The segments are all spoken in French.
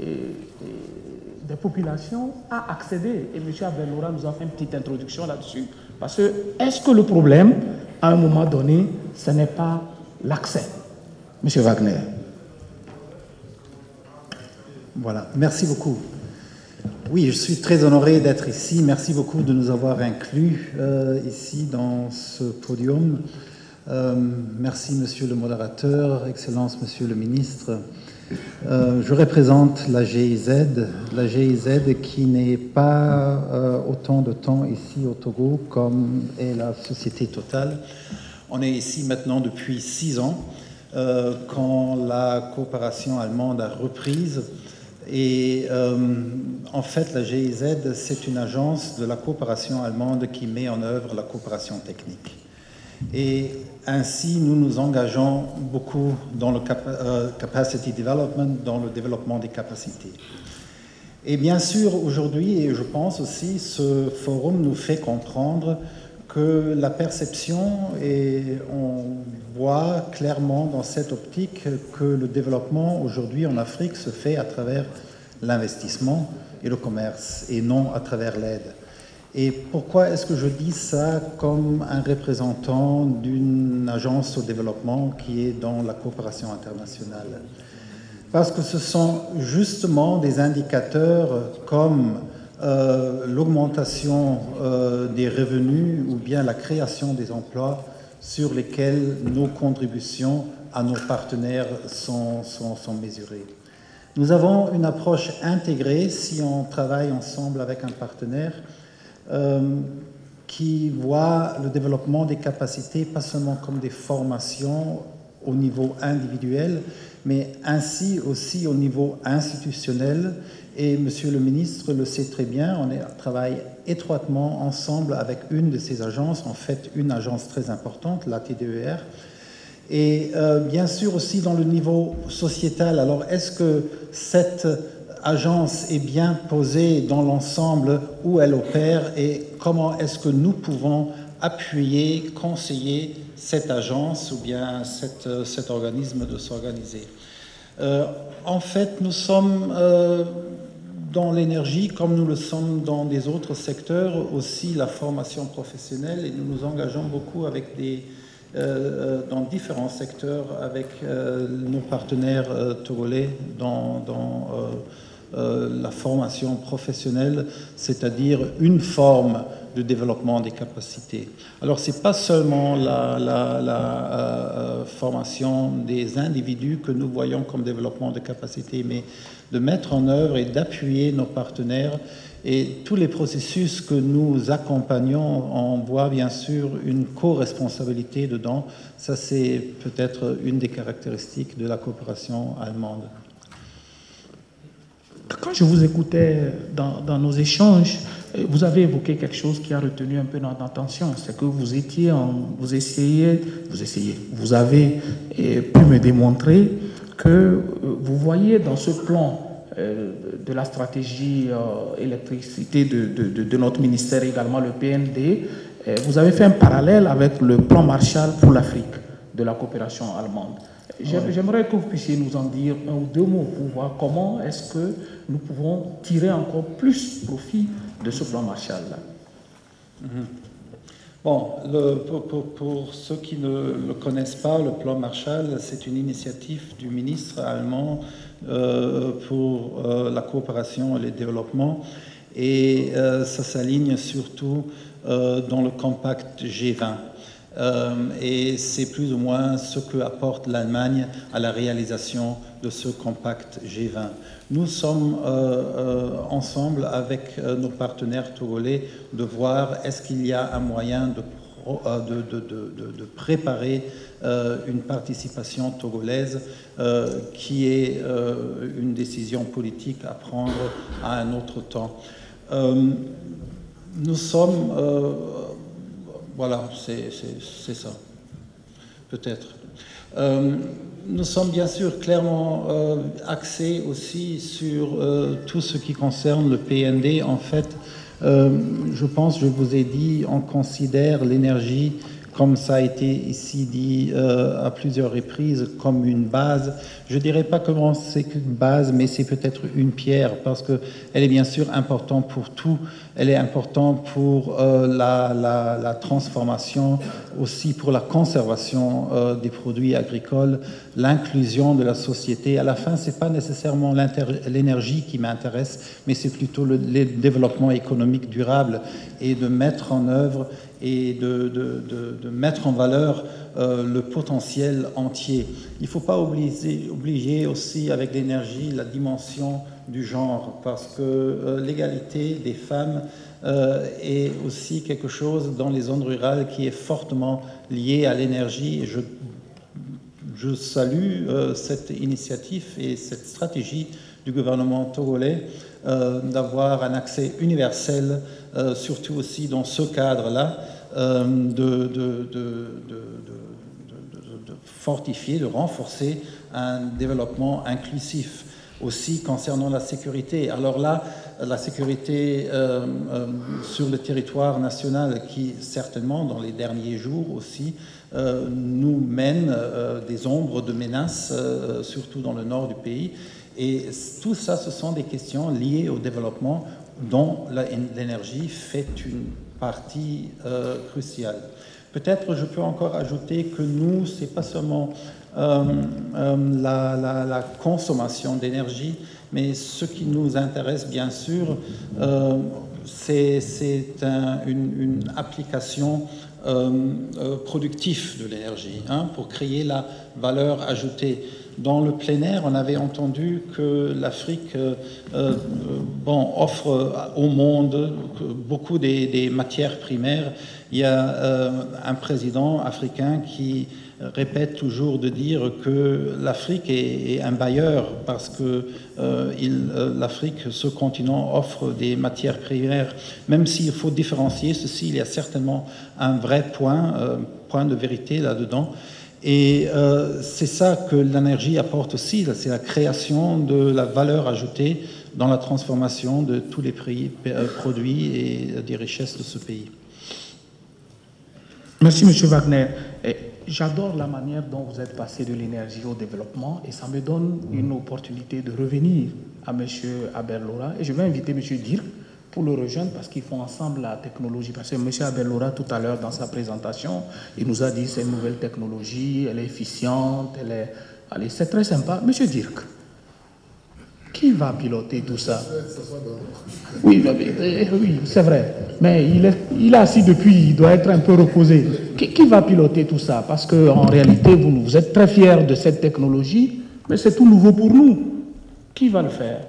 des populations à accéder. Et M. Abdelnoura nous a fait une petite introduction là-dessus. Parce que, est-ce que le problème, à un moment donné, ce n'est pas l'accès? M. Wagner. Voilà, merci beaucoup. Oui, je suis très honoré d'être ici. Merci beaucoup de nous avoir inclus ici dans ce podium. Merci, Monsieur le modérateur, Excellence, Monsieur le ministre. Je représente la GIZ qui n'est pas autant de temps ici au Togo comme est la société Total. On est ici maintenant depuis 6 ans, quand la coopération allemande a reprise. Et en fait, la GIZ, c'est une agence de la coopération allemande qui met en œuvre la coopération technique. Et ainsi, nous nous engageons beaucoup dans le capacity development, dans le développement des capacités. Et bien sûr, aujourd'hui, et je pense aussi, ce forum nous fait comprendre que la perception, et on voit clairement dans cette optique que le développement aujourd'hui en Afrique se fait à travers l'investissement et le commerce, et non à travers l'aide. Et pourquoi est-ce que je dis ça comme un représentant d'une agence au développement qui est dans la coopération internationale? Parce que ce sont justement des indicateurs comme l'augmentation des revenus ou bien la création des emplois sur lesquels nos contributions à nos partenaires sont mesurées. Nous avons une approche intégrée si on travaille ensemble avec un partenaire qui voit le développement des capacités pas seulement comme des formations au niveau individuel, mais ainsi aussi au niveau institutionnel. Et Monsieur le ministre le sait très bien, on travaille étroitement ensemble avec une de ces agences, en fait une agence très importante, la TDER, et bien sûr aussi dans le niveau sociétal. Alors est-ce que cette agence est bien posée dans l'ensemble où elle opère et comment est-ce que nous pouvons appuyer, conseiller cette agence ou bien cet organisme de s'organiser? En fait, nous sommes dans l'énergie, comme nous le sommes dans des autres secteurs, aussi la formation professionnelle, et nous nous engageons beaucoup avec dans différents secteurs avec nos partenaires togolais dans la formation professionnelle, c'est-à-dire une forme de développement des capacités. Alors, ce n'est pas seulement la formation des individus que nous voyons comme développement de capacités, mais de mettre en œuvre et d'appuyer nos partenaires. Et tous les processus que nous accompagnons, on voit bien sûr une co-responsabilité dedans. Ça, c'est peut-être une des caractéristiques de la coopération allemande. Quand je vous écoutais dans nos échanges, vous avez évoqué quelque chose qui a retenu un peu notre attention, c'est que vous avez pu me démontrer que vous voyez dans ce plan de la stratégie électricité de notre ministère, également le PND, vous avez fait un parallèle avec le plan Marshall pour l'Afrique de la coopération allemande. J'aimerais que vous puissiez nous en dire un ou deux mots pour voir comment est-ce que nous pouvons tirer encore plus profit de ce plan Marshall-là. Bon, pour ceux qui ne le connaissent pas, le plan Marshall, c'est une initiative du ministre allemand pour la coopération et le développement, et ça s'aligne surtout dans le compact G20. Et c'est plus ou moins ce que apporte l'Allemagne à la réalisation de ce compact G20. Nous sommes ensemble avec nos partenaires togolais de voir est-ce qu'il y a un moyen de préparer une participation togolaise qui est une décision politique à prendre à un autre temps. Nous sommes... voilà, c'est ça, peut-être. Nous sommes bien sûr clairement axés aussi sur tout ce qui concerne le PND. En fait, je pense, je vous ai dit, on considère l'énergie comme ça a été ici dit à plusieurs reprises, comme une base. Je ne dirais pas comment c'est qu'une base, mais c'est peut-être une pierre, parce qu'elle est bien sûr importante pour tout. Elle est importante pour la transformation, aussi pour la conservation des produits agricoles, l'inclusion de la société. À la fin, ce n'est pas nécessairement l'énergie qui m'intéresse, mais c'est plutôt le développement économique durable et de mettre en œuvre et de mettre en valeur le potentiel entier. Il ne faut pas oublier aussi avec l'énergie la dimension du genre, parce que l'égalité des femmes est aussi quelque chose dans les zones rurales qui est fortement lié à l'énergie. Je salue cette initiative et cette stratégie du gouvernement togolais d'avoir un accès universel, surtout aussi dans ce cadre-là, de fortifier, de renforcer un développement inclusif. Aussi concernant la sécurité. Alors là, la sécurité sur le territoire national qui, certainement, dans les derniers jours aussi, nous mène des ombres de menaces, surtout dans le nord du pays. Et tout ça, ce sont des questions liées au développement dont l'énergie fait une partie cruciale. Peut-être je peux encore ajouter que nous, ce n'est pas seulement la consommation d'énergie, mais ce qui nous intéresse bien sûr, c'est une application productive de l'énergie, pour créer la valeur ajoutée. Dans le plein air, on avait entendu que l'Afrique offre au monde beaucoup des matières primaires. Il y a un président africain qui répète toujours de dire que l'Afrique est un bailleur parce que l'Afrique, ce continent, offre des matières primaires. Même s'il faut différencier ceci, il y a certainement un vrai point de vérité là-dedans. Et c'est ça que l'énergie apporte aussi, c'est la création de la valeur ajoutée dans la transformation de tous les produits et des richesses de ce pays. Merci, M. Wagner. J'adore la manière dont vous êtes passé de l'énergie au développement et ça me donne une opportunité de revenir à M. Aberlora. Et je vais inviter M. Dirk pour le rejoindre parce qu'ils font ensemble la technologie. Parce que M. Aberlora, tout à l'heure, dans sa présentation, il nous a dit que c'est une nouvelle technologie, elle est efficiente, allez, c'est très sympa. M. Dirk, qui va piloter tout ça? Oui, c'est vrai. Mais il est assis depuis, il doit être un peu reposé. Qui va piloter tout ça? Parce qu'en réalité, vous êtes très fiers de cette technologie, mais c'est tout nouveau pour nous. Qui va le faire?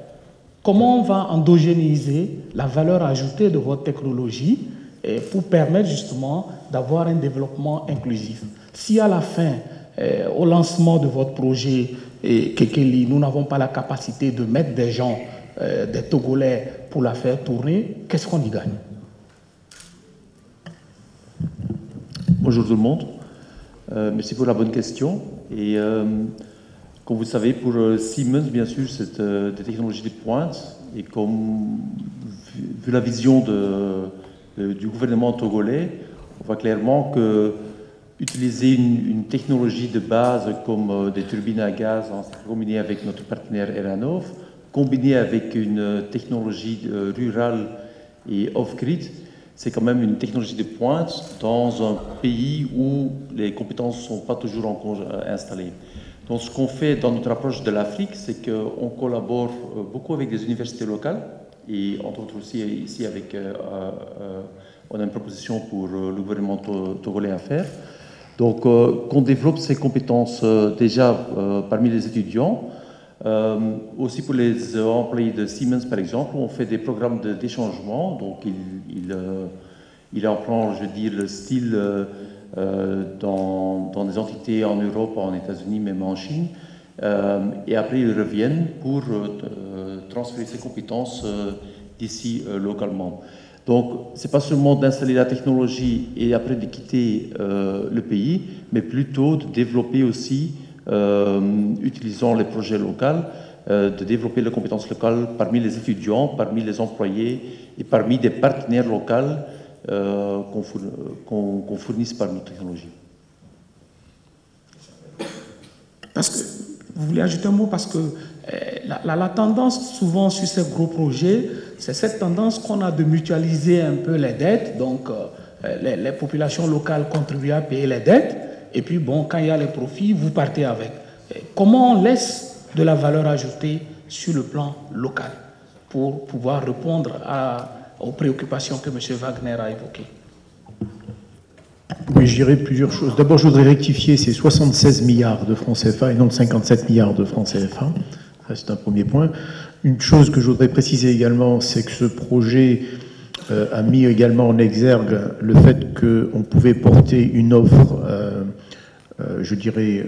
Comment on va endogénéiser la valeur ajoutée de votre technologie pour permettre justement d'avoir un développement inclusif? Si à la fin, au lancement de votre projet, Kekeli, nous n'avons pas la capacité de mettre des gens, des Togolais, pour la faire tourner, qu'est-ce qu'on y gagne? Bonjour tout le monde. Merci pour la bonne question. Et comme vous savez, pour Siemens, bien sûr, c'est des technologies de pointe. Et comme vu la vision du gouvernement togolais, on voit clairement que utiliser une technologie de base comme des turbines à gaz, combinée avec notre partenaire Eranov, combinée avec une technologie rurale et off-grid, c'est quand même une technologie de pointe dans un pays où les compétences ne sont pas toujours encore installées. Donc ce qu'on fait dans notre approche de l'Afrique, c'est qu'on collabore beaucoup avec des universités locales et entre autres aussi ici avec, on a une proposition pour le gouvernement togolais à faire. Donc, qu'on développe ces compétences déjà parmi les étudiants. Aussi pour les employés de Siemens, par exemple, on fait des programmes d'échangement. Donc, il apprend, je veux dire, le style dans des entités en Europe, en États-Unis, même en Chine. Et après, ils reviennent pour transférer ces compétences d'ici localement. Donc, ce n'est pas seulement d'installer la technologie et après de quitter le pays, mais plutôt de développer aussi, utilisant les projets locaux, de développer les compétences locales parmi les étudiants, parmi les employés et parmi des partenaires locaux qu'on fournisse par nos technologies. Parce que, vous voulez ajouter un mot, parce que la tendance souvent sur ces gros projets, c'est cette tendance qu'on a de mutualiser un peu les dettes, donc les populations locales contribuent à payer les dettes, et puis bon, quand il y a les profits, vous partez avec. Comment on laisse de la valeur ajoutée sur le plan local pour pouvoir répondre aux préoccupations que M. Wagner a évoquées? Oui, je dirais plusieurs choses. D'abord, je voudrais rectifier, c'est 76 milliards de francs CFA et non 57 milliards de francs CFA. Ça, c'est un premier point. Une chose que je voudrais préciser également, c'est que ce projet a mis également en exergue le fait qu'on pouvait porter une offre, je dirais,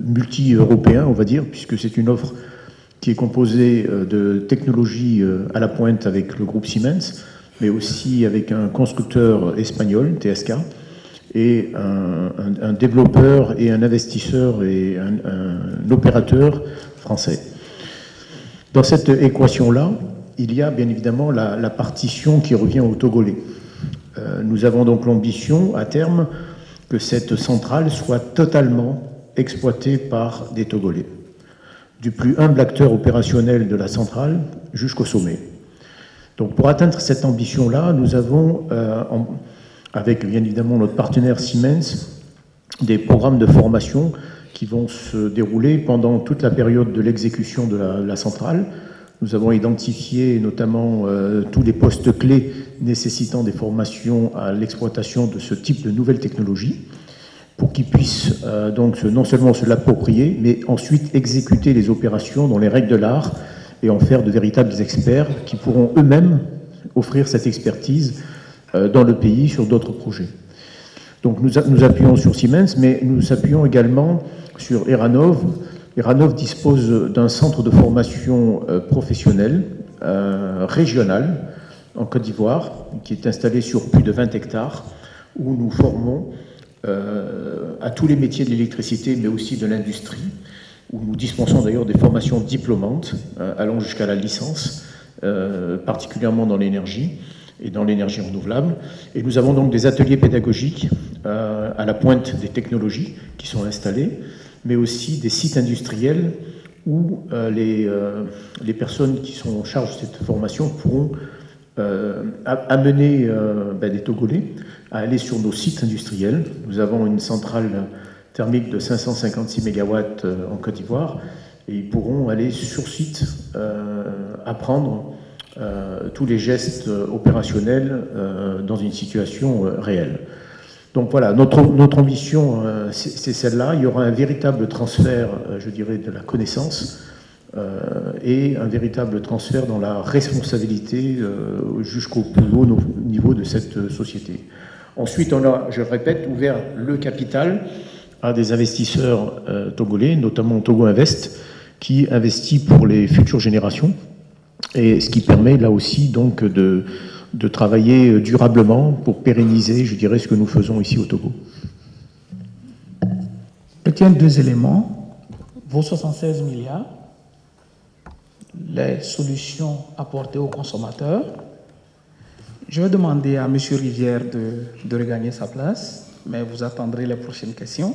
multi-européen, on va dire, puisque c'est une offre qui est composée de technologies à la pointe avec le groupe Siemens, mais aussi avec un constructeur espagnol, TSK, et un développeur et un investisseur et un opérateur français. Dans cette équation-là, il y a bien évidemment la partition qui revient aux Togolais. Nous avons donc l'ambition, à terme, que cette centrale soit totalement exploitée par des Togolais, du plus humble acteur opérationnel de la centrale jusqu'au sommet. Donc pour atteindre cette ambition-là, nous avons, avec bien évidemment notre partenaire Siemens, des programmes de formation qui vont se dérouler pendant toute la période de l'exécution de la centrale. Nous avons identifié notamment tous les postes clés nécessitant des formations à l'exploitation de ce type de nouvelles technologies pour qu'ils puissent donc non seulement se l'approprier, mais ensuite exécuter les opérations dans les règles de l'art et en faire de véritables experts qui pourront eux-mêmes offrir cette expertise dans le pays sur d'autres projets. Donc nous appuyons sur Siemens, mais nous appuyons également sur Eranov. Eranov dispose d'un centre de formation professionnelle régional en Côte d'Ivoire, qui est installé sur plus de 20 hectares, où nous formons à tous les métiers de l'électricité, mais aussi de l'industrie, où nous dispensons d'ailleurs des formations diplômantes, allant jusqu'à la licence, particulièrement dans l'énergie et dans l'énergie renouvelable. Et nous avons donc des ateliers pédagogiques à la pointe des technologies qui sont installés, mais aussi des sites industriels où les personnes qui sont en charge de cette formation pourront amener des Togolais à aller sur nos sites industriels. Nous avons une centrale thermique de 556 MW en Côte d'Ivoire, et ils pourront aller sur site apprendre tous les gestes opérationnels dans une situation réelle. Donc voilà, notre ambition, c'est celle-là. Il y aura un véritable transfert, je dirais, de la connaissance et un véritable transfert dans la responsabilité jusqu'au plus haut niveau de cette société. Ensuite, on a, je répète, ouvert le capital à des investisseurs togolais, notamment Togo Invest, qui investit pour les futures générations, et ce qui permet là aussi donc de travailler durablement pour pérenniser, je dirais, ce que nous faisons ici au Togo. Je tiens deux éléments. Vos 76 milliards, les solutions apportées aux consommateurs. Je vais demander à M. Rivière de regagner sa place, mais vous attendrez les prochaines questions.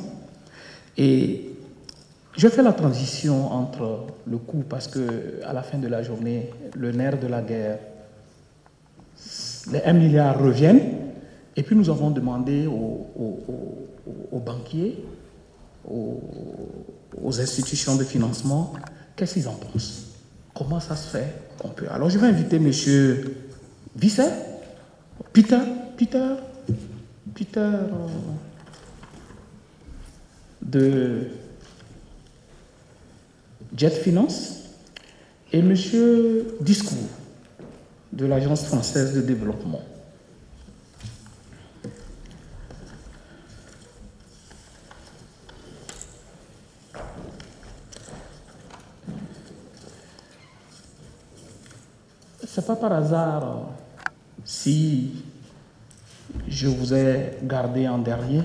Et je fais la transition entre le coût, parce qu'à la fin de la journée, le nerf de la guerre, les 1 milliard reviennent, et puis nous avons demandé aux banquiers, aux institutions de financement, qu'est-ce qu'ils en pensent? Comment ça se fait qu'on peut? Alors je vais inviter M. Visser, Peter de Jet Finance, et M. Discours de l'Agence française de développement. Ce n'est pas par hasard si je vous ai gardé en dernier.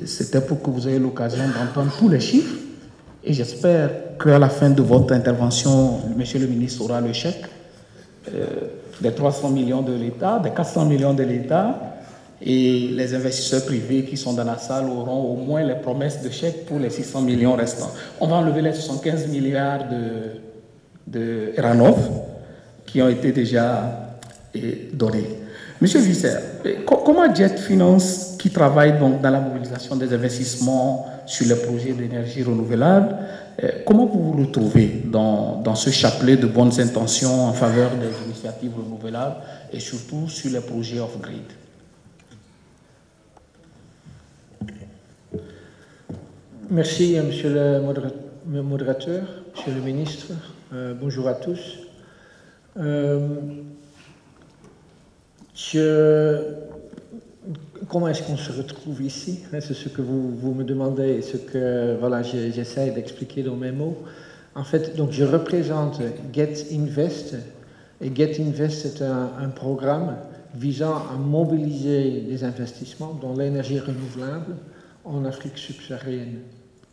C'était pour que vous ayez l'occasion d'entendre tous les chiffres. Et j'espère qu'à la fin de votre intervention, Monsieur le ministre aura le chèque des 300 millions de l'État, des 400 millions de l'État, et les investisseurs privés qui sont dans la salle auront au moins les promesses de chèques pour les 600 millions restants. On va enlever les 75 milliards de Eranov qui ont été déjà donnés. Monsieur Visser, comment Jet Finance, qui travaille donc dans la mobilisation des investissements sur les projets d'énergie renouvelable, comment vous le trouvez dans ce chapelet de bonnes intentions en faveur des initiatives renouvelables et surtout sur les projets off-grid? Merci, monsieur le modérateur, monsieur le ministre. Bonjour à tous. Comment est-ce qu'on se retrouve ici? C'est ce que vous me demandez et ce que voilà, j'essaie d'expliquer dans mes mots. En fait, donc, je représente Get Invest. Et Get Invest est un programme visant à mobiliser des investissements dans l'énergie renouvelable en Afrique subsaharienne.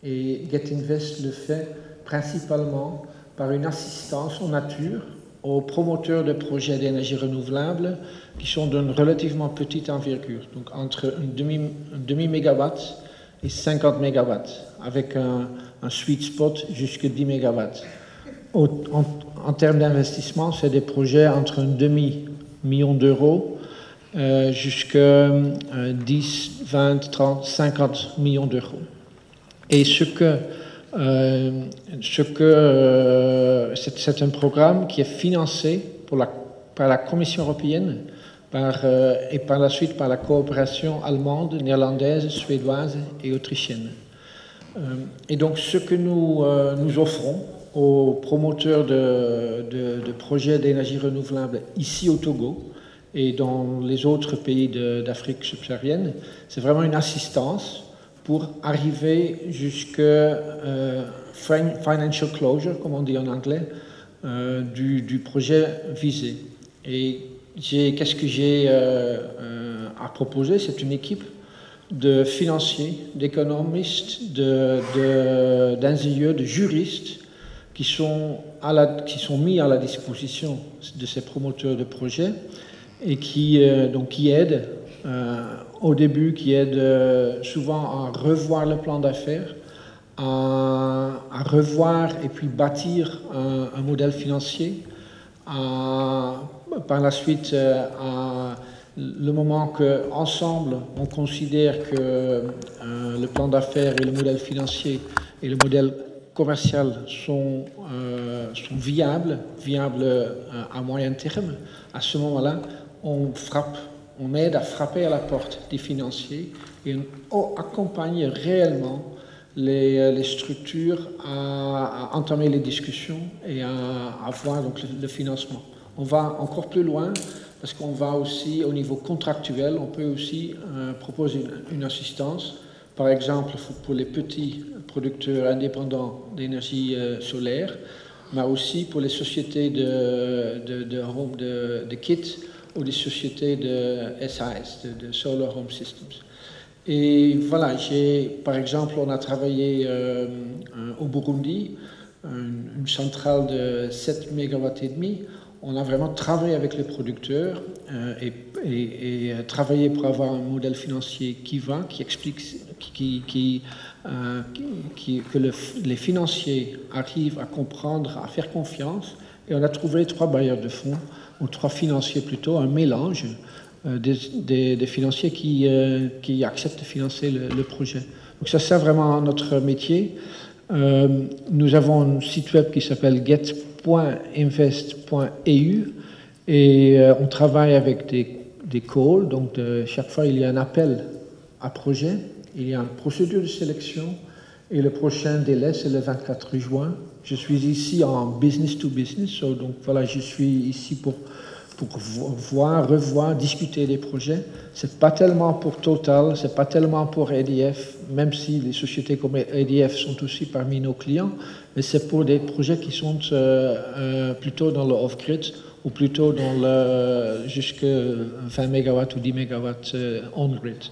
Et Get Invest le fait principalement par une assistance en nature aux promoteurs de projets d'énergie renouvelable qui sont d'une relativement petite envergure, donc entre un demi-mégawatt et 50 mégawatts, avec un sweet spot jusqu'à 10 mégawatts. En termes d'investissement, c'est des projets entre un demi-million d'euros jusqu'à 10, 20, 30, 50 millions d'euros. Et c'est un programme qui est financé par la Commission européenne et par la suite par la coopération allemande, néerlandaise, suédoise et autrichienne. Et donc ce que nous offrons aux promoteurs de projets d'énergie renouvelable ici au Togo et dans les autres pays d'Afrique subsaharienne, c'est vraiment une assistance pour arriver jusqu'à financial closure, comme on dit en anglais, du projet visé. Et qu'est-ce que j'ai à proposer? C'est une équipe de financiers, d'économistes, d'ingénieurs, de juristes qui sont mis à la disposition de ces promoteurs de projets et qui aident au début, qui aident souvent à revoir le plan d'affaires, à revoir et puis bâtir un modèle financier, par la suite, le moment qu'ensemble on considère que le plan d'affaires et le modèle financier et le modèle commercial sont viables à moyen terme, à ce moment-là, on aide à frapper à la porte des financiers et on accompagne réellement les structures à entamer les discussions et à avoir donc le financement. On va encore plus loin parce qu'on va aussi au niveau contractuel, on peut aussi proposer une assistance, par exemple pour les petits producteurs indépendants d'énergie solaire, mais aussi pour les sociétés de kits ou des sociétés de SAS, de Solar Home Systems. Et voilà, par exemple, on a travaillé au Burundi, une centrale de 7 MW et demi. On a vraiment travaillé avec les producteurs et travaillé pour avoir un modèle financier qui explique que les financiers arrivent à comprendre, à faire confiance. Et on a trouvé 3 bailleurs de fonds, ou 3 financiers plutôt, un mélange des financiers qui acceptent de financer le projet. Donc ça, c'est vraiment notre métier. Nous avons un site web qui s'appelle get.invest.eu et on travaille avec des calls. Donc chaque fois, il y a un appel à projet, il y a une procédure de sélection et le prochain délai, c'est le 24 juin. Je suis ici en business to business, donc voilà, je suis ici pour revoir, discuter des projets. C'est pas tellement pour Total, c'est pas tellement pour EDF, même si les sociétés comme EDF sont aussi parmi nos clients, mais c'est pour des projets qui sont plutôt dans le off-grid ou plutôt dans jusqu'à 20 MW ou 10 MW on-grid.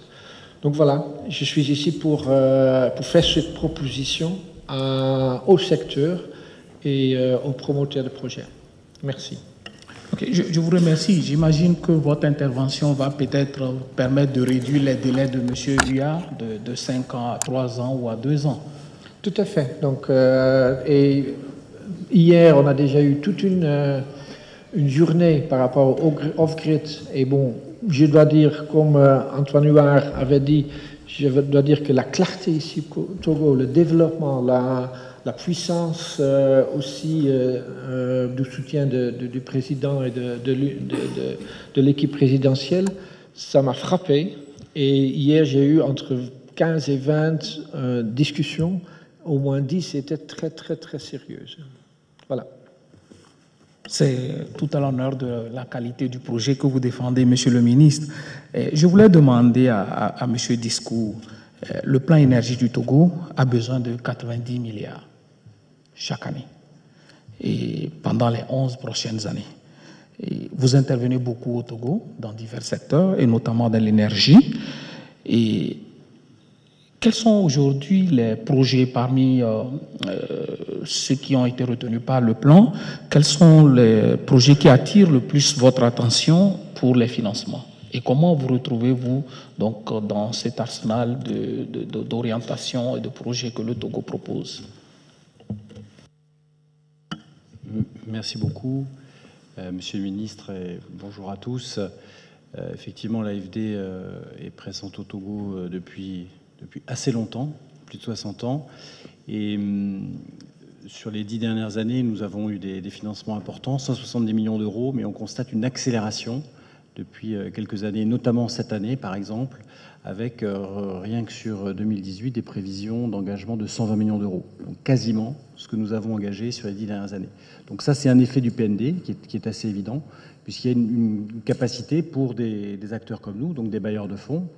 Donc voilà, je suis ici pour faire cette proposition au secteur et aux promoteurs de projets. Merci. Ok, je vous remercie. J'imagine que votre intervention va peut-être permettre de réduire les délais de M. Huillard de 5 ans à 3 ans ou à 2 ans. Tout à fait. Donc, et hier, on a déjà eu toute une journée par rapport au off-grid. Et bon, je dois dire, comme Antoine Huard avait dit, je dois dire que la clarté ici au Togo, le développement, la puissance aussi du soutien du président et de l'équipe présidentielle, ça m'a frappé. Et hier, j'ai eu entre 15 et 20 discussions. Au moins 10 étaient très, très, très sérieuses. Voilà. C'est tout à l'honneur de la qualité du projet que vous défendez, Monsieur le ministre. Je voulais demander à Monsieur Discours, le plan énergie du Togo a besoin de 90 milliards chaque année, et pendant les 11 prochaines années. Et vous intervenez beaucoup au Togo, dans divers secteurs, et notamment dans l'énergie. Et quels sont aujourd'hui les projets parmi ceux qui ont été retenus par le plan? Quels sont les projets qui attirent le plus votre attention pour les financements? Et comment vous retrouvez-vous donc dans cet arsenal d'orientation et de projets que le Togo propose? Merci beaucoup, Monsieur le Ministre, et bonjour à tous. Effectivement, l'AFD est présente au Togo depuis assez longtemps, plus de 60 ans. Et sur les 10 dernières années, nous avons eu des financements importants, 170 millions d'euros, mais on constate une accélération depuis quelques années, notamment cette année, par exemple, avec rien que sur 2018, des prévisions d'engagement de 120 millions d'euros. Donc quasiment ce que nous avons engagé sur les 10 dernières années. Donc ça, c'est un effet du PND qui est assez évident, puisqu'il y a une capacité pour des acteurs comme nous, donc des bailleurs de fonds.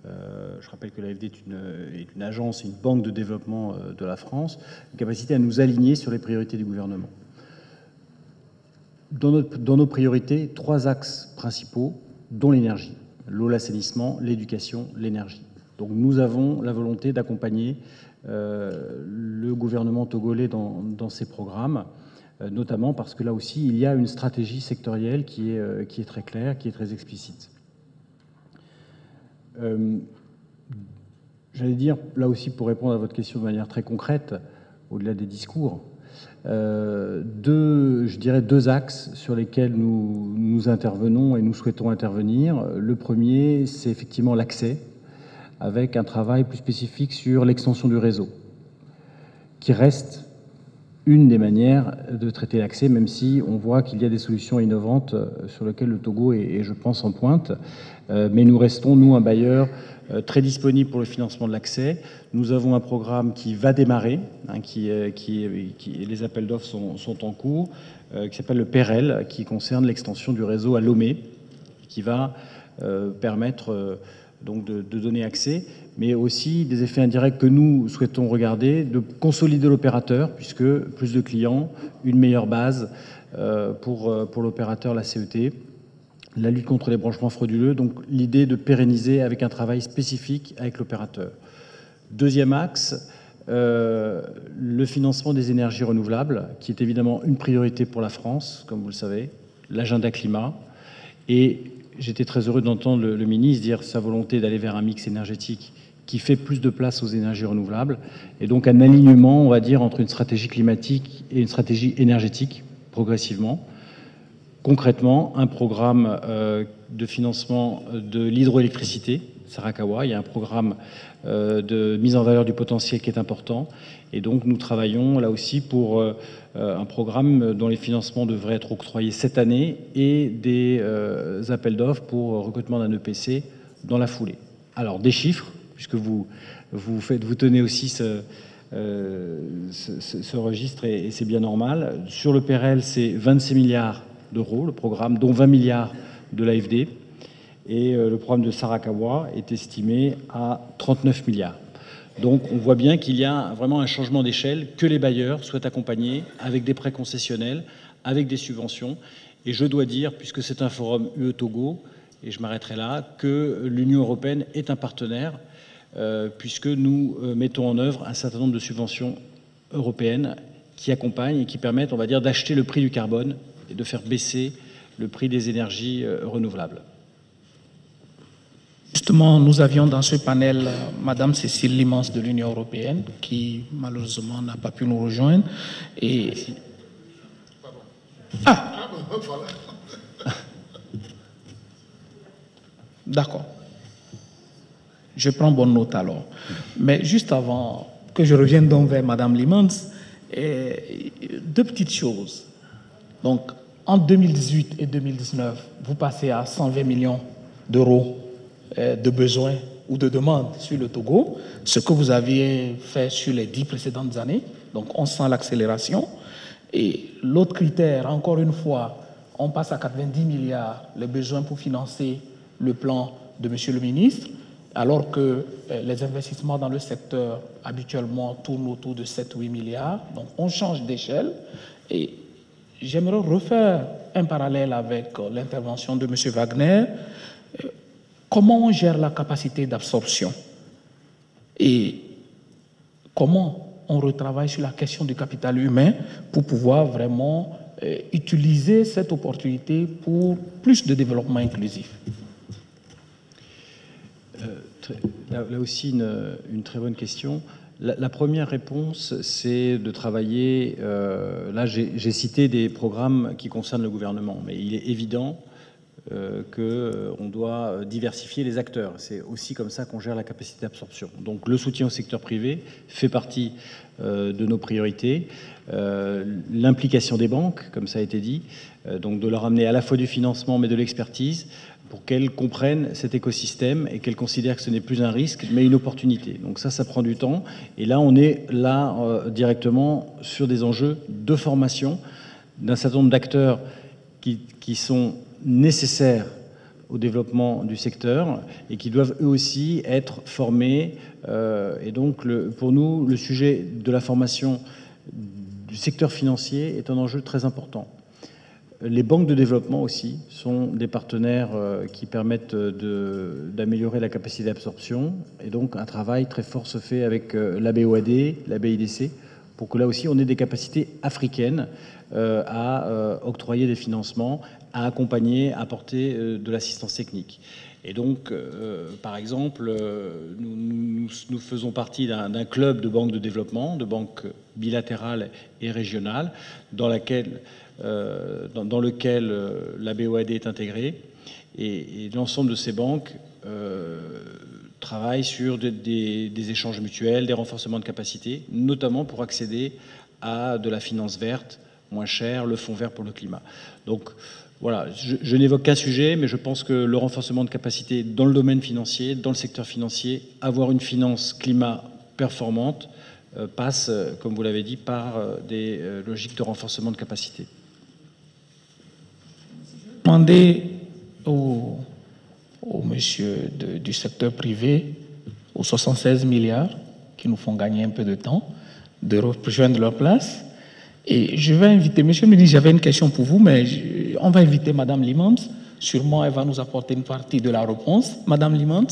Je rappelle que l'AFD est une agence, une banque de développement de la France, une capacité à nous aligner sur les priorités du gouvernement. Dans nos priorités, 3 axes principaux, dont l'énergie. L'eau, l'assainissement, l'éducation, l'énergie. Donc nous avons la volonté d'accompagner le gouvernement togolais dans ces programmes, notamment parce que là aussi, il y a une stratégie sectorielle qui est très claire, qui est très explicite. J'allais dire, là aussi, pour répondre à votre question de manière très concrète, au-delà des discours, je dirais 2 axes sur lesquels nous intervenons et nous souhaitons intervenir. Le premier, c'est effectivement l'accès, avec un travail plus spécifique sur l'extension du réseau, qui reste une des manières de traiter l'accès, même si on voit qu'il y a des solutions innovantes sur lesquelles le Togo est, je pense, en pointe. Mais nous restons, nous, un bailleur très disponible pour le financement de l'accès. Nous avons un programme qui va démarrer, les appels d'offres sont en cours, qui s'appelle le PEREL, qui concerne l'extension du réseau à Lomé, qui va permettre donc de donner accès, mais aussi des effets indirects que nous souhaitons regarder, de consolider l'opérateur, puisque plus de clients, une meilleure base pour l'opérateur, la CET, la lutte contre les branchements frauduleux, donc l'idée de pérenniser avec un travail spécifique avec l'opérateur. Deuxième axe, le financement des énergies renouvelables, qui est évidemment une priorité pour la France, comme vous le savez, l'agenda climat. Et j'étais très heureux d'entendre le ministre dire sa volonté d'aller vers un mix énergétique qui fait plus de place aux énergies renouvelables, et donc un alignement, on va dire, entre une stratégie climatique et une stratégie énergétique, progressivement. Concrètement, un programme de financement de l'hydroélectricité, Sarakawa, il y a un programme de mise en valeur du potentiel qui est important, et donc nous travaillons là aussi pour un programme dont les financements devraient être octroyés cette année et des appels d'offres pour recrutement d'un EPC dans la foulée. Alors des chiffres, puisque vous tenez aussi ce registre, et c'est bien normal. Sur le PRL, c'est 26 milliards d'euros, le programme, dont 20 milliards de l'AFD. Et le programme de Sarakawa est estimé à 39 milliards. Donc on voit bien qu'il y a vraiment un changement d'échelle, que les bailleurs souhaitent accompagner avec des prêts concessionnels, avec des subventions. Et je dois dire, puisque c'est un forum UE-Togo, et je m'arrêterai là, que l'Union européenne est un partenaire, puisque nous mettons en œuvre un certain nombre de subventions européennes qui accompagnent et qui permettent, on va dire, d'acheter le prix du carbone et de faire baisser le prix des énergies renouvelables. Justement, nous avions dans ce panel Madame Cécile Limans de l'Union européenne, qui malheureusement n'a pas pu nous rejoindre. Et... Ah, d'accord. Je prends bonne note alors. Mais juste avant que je revienne donc vers Madame Limans, deux petites choses. Donc, en 2018 et 2019, vous passez à 120 millions d'euros de besoins ou de demandes sur le Togo, ce que vous aviez fait sur les 10 précédentes années. Donc, on sent l'accélération. Et l'autre critère, encore une fois, on passe à 90 milliards les besoins pour financer le plan de Monsieur le ministre, alors que les investissements dans le secteur habituellement tournent autour de 7-8 milliards. Donc, on change d'échelle. Et j'aimerais refaire un parallèle avec l'intervention de M. Wagner. Comment on gère la capacité d'absorption et comment on retravaille sur la question du capital humain pour pouvoir vraiment utiliser cette opportunité pour plus de développement inclusif? Là aussi, une très bonne question. La première réponse, c'est de travailler... là, j'ai cité des programmes qui concernent le gouvernement, mais il est évident qu'on doit diversifier les acteurs. C'est aussi comme ça qu'on gère la capacité d'absorption. Donc le soutien au secteur privé fait partie de nos priorités. L'implication des banques, comme ça a été dit, donc de leur amener à la fois du financement mais de l'expertise pour qu'elles comprennent cet écosystème et qu'elles considèrent que ce n'est plus un risque mais une opportunité. Donc ça prend du temps. Et là, on est directement sur des enjeux de formation d'un certain nombre d'acteurs qui sont nécessaires au développement du secteur et qui doivent eux aussi être formés. Et donc, pour nous, le sujet de la formation du secteur financier est un enjeu très important. Les banques de développement aussi sont des partenaires qui permettent d'améliorer la capacité d'absorption. Et donc, un travail très fort se fait avec la BOAD, la BIDC, pour que là aussi, on ait des capacités africaines à octroyer des financements, à accompagner, à apporter de l'assistance technique. Et donc, par exemple, nous faisons partie d'un club de banques de développement, de banques bilatérales et régionales, dans lequel la BOAD est intégrée. Et l'ensemble de ces banques travaillent sur des échanges mutuels, des renforcements de capacité, notamment pour accéder à de la finance verte, moins chère, le fonds vert pour le climat. Donc, voilà, je n'évoque qu'un sujet, mais je pense que le renforcement de capacité dans le domaine financier, dans le secteur financier, avoir une finance climat performante passe, comme vous l'avez dit, par des logiques de renforcement de capacité. Demander au monsieur du secteur privé, aux 76 milliards qui nous font gagner un peu de temps, de rejoindre leur place. Et je vais inviter, monsieur le ministre, j'avais une question pour vous, mais on va inviter Madame Limans. Sûrement, elle va nous apporter une partie de la réponse. Madame Limans.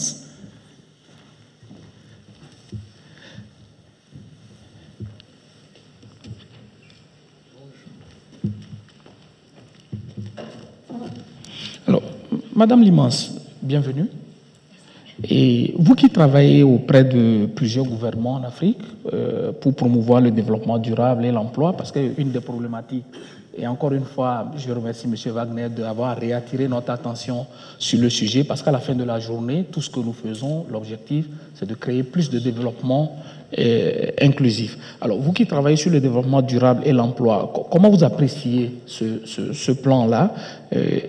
Alors, Madame Limans, bienvenue. Et vous qui travaillez auprès de plusieurs gouvernements en Afrique pour promouvoir le développement durable et l'emploi, parce qu'une des problématiques, et encore une fois, je remercie M. Wagner d'avoir réattiré notre attention sur le sujet, parce qu'à la fin de la journée, tout ce que nous faisons, l'objectif, c'est de créer plus de développement inclusif. Alors, vous qui travaillez sur le développement durable et l'emploi, comment vous appréciez ce plan-là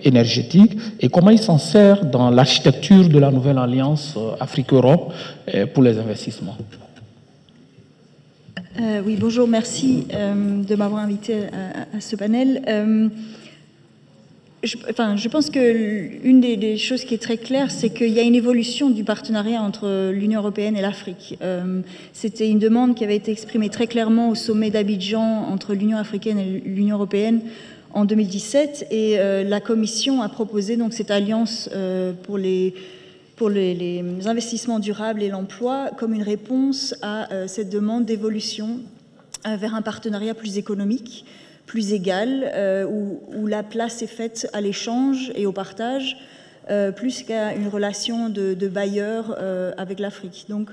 énergétique et comment il s'en sert dans l'architecture de la nouvelle alliance Afrique-Europe pour les investissements? Oui, bonjour, merci de m'avoir invité à ce panel. Je pense qu'une des choses qui est très claire, c'est qu'il y a une évolution du partenariat entre l'Union européenne et l'Afrique. C'était une demande qui avait été exprimée très clairement au sommet d'Abidjan entre l'Union africaine et l'Union européenne en 2017, et la Commission a proposé donc cette alliance pour les investissements durables et l'emploi comme une réponse à cette demande d'évolution vers un partenariat plus économique. plus égale, où la place est faite à l'échange et au partage, plus qu'à une relation de bailleur avec l'Afrique. Donc,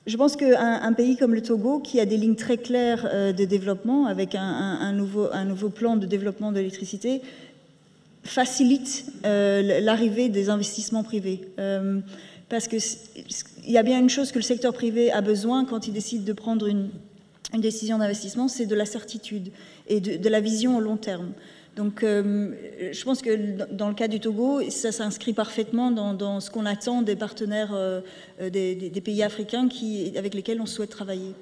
je pense qu'un pays comme le Togo, qui a des lignes très claires de développement, avec un nouveau plan de développement de l'électricité, facilite l'arrivée des investissements privés. Parce qu'il y a bien une chose que le secteur privé a besoin quand il décide de prendre une décision d'investissement, c'est de la certitude et de la vision au long terme. Donc, je pense que dans le cas du Togo, ça s'inscrit parfaitement dans ce qu'on attend des partenaires des pays africains avec lesquels on souhaite travailler.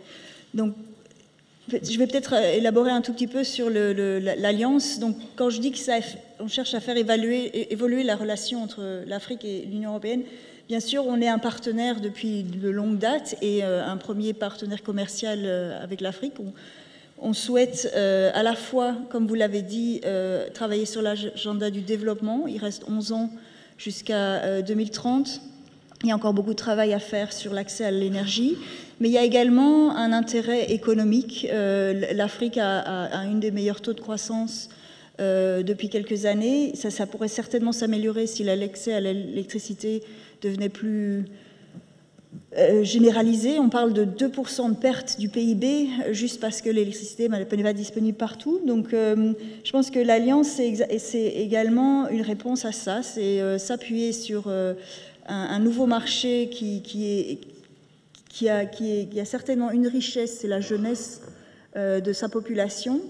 Donc, je vais peut-être élaborer un tout petit peu sur l'alliance. Donc, quand je dis qu'on cherche à faire évoluer la relation entre l'Afrique et l'Union européenne, bien sûr, on est un partenaire depuis de longue date et un premier partenaire commercial avec l'Afrique. On souhaite à la fois, comme vous l'avez dit, travailler sur l'agenda du développement. Il reste 11 ans jusqu'à 2030. Il y a encore beaucoup de travail à faire sur l'accès à l'énergie. Mais il y a également un intérêt économique. L'Afrique a un des meilleurs taux de croissance depuis quelques années. Ça pourrait certainement s'améliorer si l'accès à l'électricité devenait plus généralisé. On parle de 2% de perte du PIB juste parce que l'électricité n'est pas disponible partout. Donc je pense que l'Alliance, c'est également une réponse à ça. C'est s'appuyer sur un nouveau marché qui a certainement une richesse, c'est la jeunesse de sa population,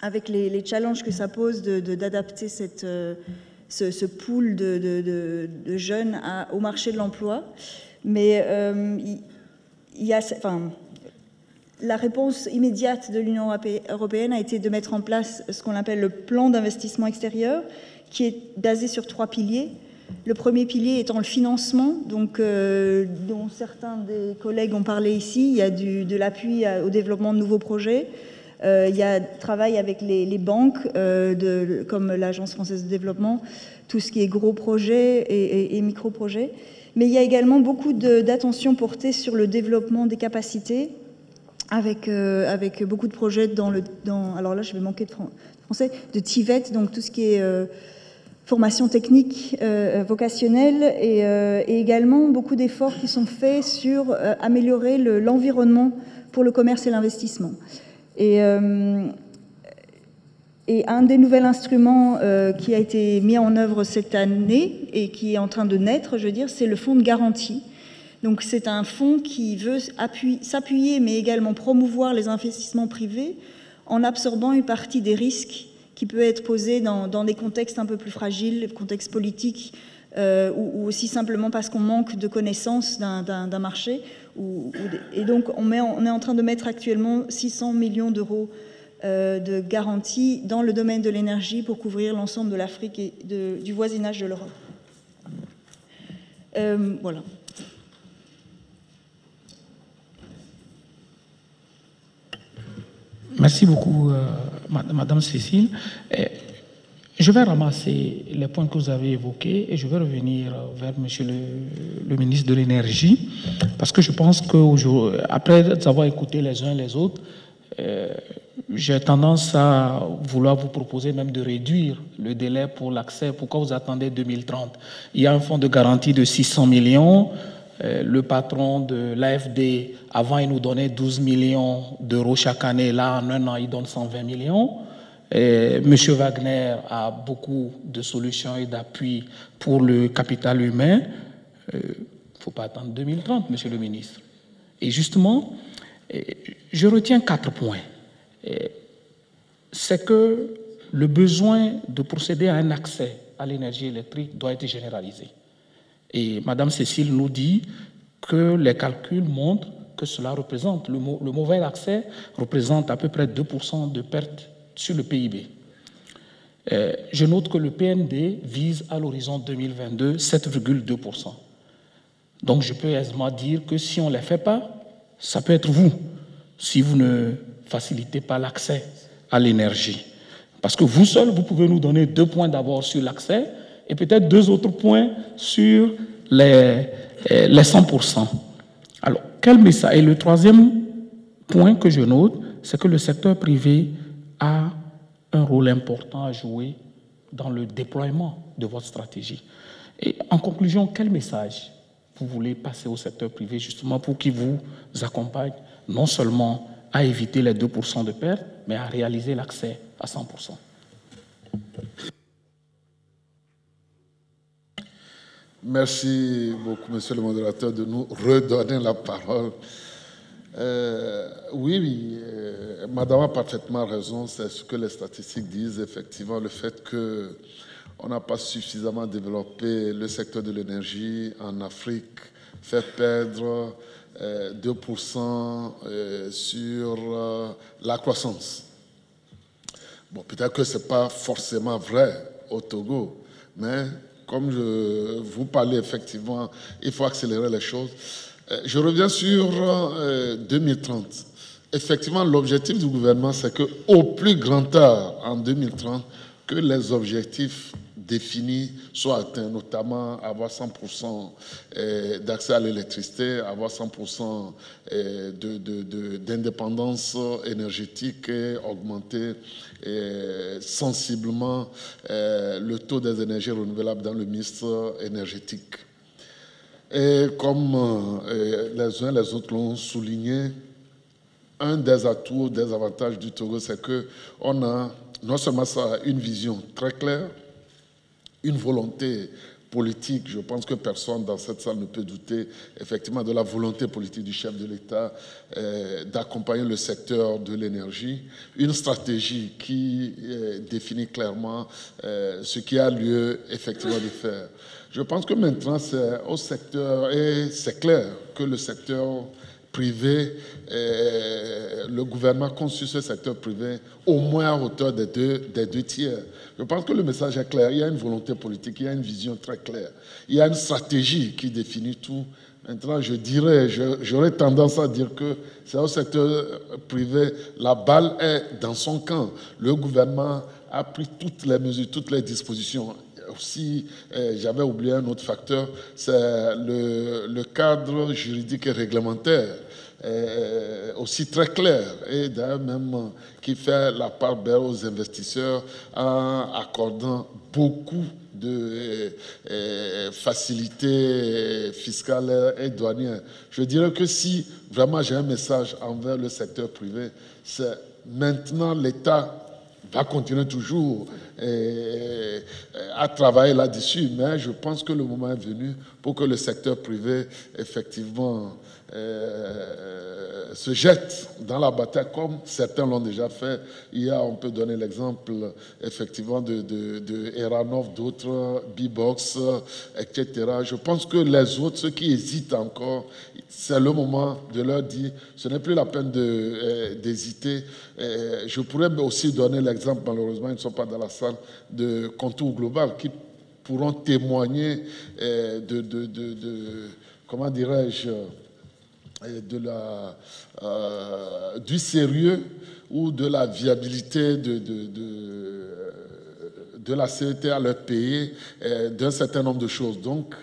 avec les challenges que ça pose d'adapter ce pool de jeunes au marché de l'emploi. Mais la réponse immédiate de l'Union européenne a été de mettre en place ce qu'on appelle le plan d'investissement extérieur, qui est basé sur 3 piliers. Le premier pilier étant le financement, donc, dont certains des collègues ont parlé ici. Il y a de l'appui au développement de nouveaux projets. Il y a travail avec les banques, comme l'Agence française de développement, tout ce qui est gros projets et micro-projets. Mais il y a également beaucoup d'attention portée sur le développement des capacités, avec beaucoup de projets alors là, je vais manquer de français, de TVET, donc tout ce qui est formation technique, vocationnelle, et également beaucoup d'efforts qui sont faits sur améliorer l'environnement pour le commerce et l'investissement. Et un des nouveaux instruments qui a été mis en œuvre cette année et qui est en train de naître, je veux dire, c'est le fonds de garantie. Donc c'est un fonds qui veut s'appuyer mais également promouvoir les investissements privés en absorbant une partie des risques qui peut être posés dans des contextes un peu plus fragiles, les contextes politiques, ou aussi simplement parce qu'on manque de connaissances d'un marché. Et donc on est en train de mettre actuellement 600 millions d'euros de garantie dans le domaine de l'énergie pour couvrir l'ensemble de l'Afrique et du voisinage de l'Europe. Voilà. Merci beaucoup, Madame Cécile. Je vais ramasser les points que vous avez évoqués et je vais revenir vers Monsieur le ministre de l'Énergie, parce que je pense qu'après avoir écouté les uns les autres, j'ai tendance à vouloir vous proposer même de réduire le délai pour l'accès. Pourquoi vous attendez 2030? Il y a un fonds de garantie de 600 millions. Le patron de l'AFD, avant, il nous donnait 12 millions d'euros chaque année. Là, en un an, il donne 120 millions. Monsieur Wagner a beaucoup de solutions et d'appui pour le capital humain. Il ne faut pas attendre 2030, Monsieur le ministre. Et justement, je retiens 4 points. C'est que le besoin de procéder à un accès à l'énergie électrique doit être généralisé. Et Madame Cécile nous dit que les calculs montrent que cela représente, le mauvais accès représente à peu près 2% de perte sur le PIB. Je note que le PND vise à l'horizon 2022 7,2%. Donc je peux aisément dire que si on ne les fait pas, ça peut être vous, si vous ne facilitez pas l'accès à l'énergie. Parce que vous seul, vous pouvez nous donner 2 points d'abord sur l'accès et peut-être 2 autres points sur les 100%. Alors, quel message? Et le troisième point que je note, c'est que le secteur privé a un rôle important à jouer dans le déploiement de votre stratégie. Et en conclusion, quel message vous voulez passer au secteur privé justement pour qu'il vous accompagne non seulement à éviter les 2% de perte, mais à réaliser l'accès à 100%? Merci beaucoup, monsieur le modérateur, de nous redonner la parole. Oui, madame a parfaitement raison, c'est ce que les statistiques disent, effectivement, le fait qu'on n'a pas suffisamment développé le secteur de l'énergie en Afrique fait perdre 2% sur la croissance. Bon, peut-être que ce n'est pas forcément vrai au Togo, mais comme vous parlez, effectivement, il faut accélérer les choses. Je reviens sur 2030. Effectivement, l'objectif du gouvernement, c'est qu'au plus grand tard, en 2030, que les objectifs définis soient atteints, notamment avoir 100% d'accès à l'électricité, avoir 100% d'indépendance énergétique et augmenter sensiblement le taux des énergies renouvelables dans le mix énergétique. Et comme les uns et les autres l'ont souligné, un des atouts, des avantages du Togo, c'est qu'on a non seulement ça, une vision très claire, une volonté politique. Je pense que personne dans cette salle ne peut douter effectivement de la volonté politique du chef de l'État d'accompagner le secteur de l'énergie. Une stratégie qui définit clairement ce qui a lieu effectivement de faire. Je pense que maintenant c'est au secteur, et c'est clair que le secteur privé, le gouvernement conçut ce secteur privé au moins à hauteur des deux tiers. Je pense que le message est clair. Il y a une volonté politique, il y a une vision très claire. Il y a une stratégie qui définit tout. Maintenant, j'aurais tendance à dire que c'est au secteur privé, la balle est dans son camp. Le gouvernement a pris toutes les mesures, toutes les dispositions. Aussi, j'avais oublié un autre facteur, c'est le cadre juridique et réglementaire, aussi très clair, et d'ailleurs même qui fait la part belle aux investisseurs en accordant beaucoup de facilités fiscales et douanières. Je dirais que si vraiment j'ai un message envers le secteur privé, c'est maintenant l'État va continuer toujours à travailler là-dessus, mais je pense que le moment est venu pour que le secteur privé, effectivement, se jette dans la bataille, comme certains l'ont déjà fait. On peut donner l'exemple, effectivement, de Eranov, d'autres, B-Box, etc. Je pense que les autres, ceux qui hésitent encore, c'est le moment de leur dire, ce n'est plus la peine d'hésiter. Je pourrais aussi donner l'exemple, malheureusement, ils ne sont pas dans la salle, de Contour Global, qui pourront témoigner comment dirais-je, du sérieux ou de la viabilité de la CET à leur pays, d'un certain nombre de choses. Donc,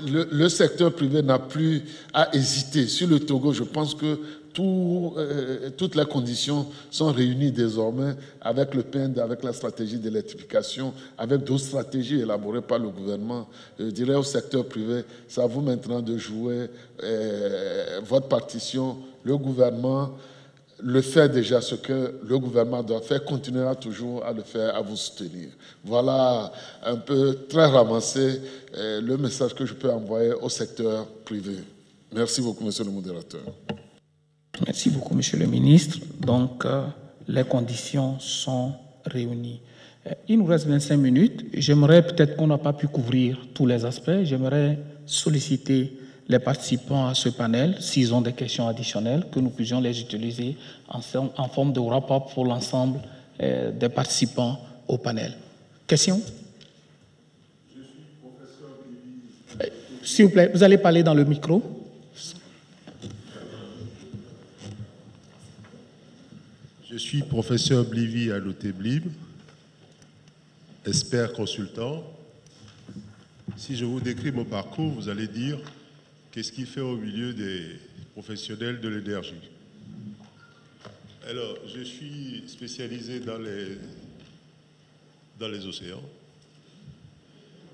le secteur privé n'a plus à hésiter. Sur le Togo, je pense que toutes les conditions sont réunies désormais avec le PND, avec la stratégie d'électrification, avec d'autres stratégies élaborées par le gouvernement. Je dirais au secteur privé, c'est à vous maintenant de jouer votre partition. Le gouvernement le fait déjà, ce que le gouvernement doit faire, continuera toujours à le faire, à vous soutenir. Voilà un peu très ramassé le message que je peux envoyer au secteur privé. Merci beaucoup, monsieur le modérateur. Merci beaucoup, monsieur le ministre. Donc, les conditions sont réunies. Il nous reste 25 minutes. J'aimerais, peut-être qu'on n'a pas pu couvrir tous les aspects, j'aimerais solliciter les participants à ce panel, s'ils ont des questions additionnelles, que nous puissions les utiliser en forme de rapport pour l'ensemble des participants au panel. Questions? Je suis professeur Blivi. S'il vous plaît, vous allez parler dans le micro. Je suis professeur Blivi à l'OTBLIB, expert consultant. Si je vous décris mon parcours, vous allez dire qu'est-ce qui fait au milieu des professionnels de l'énergie. Alors, je suis spécialisé dans les océans.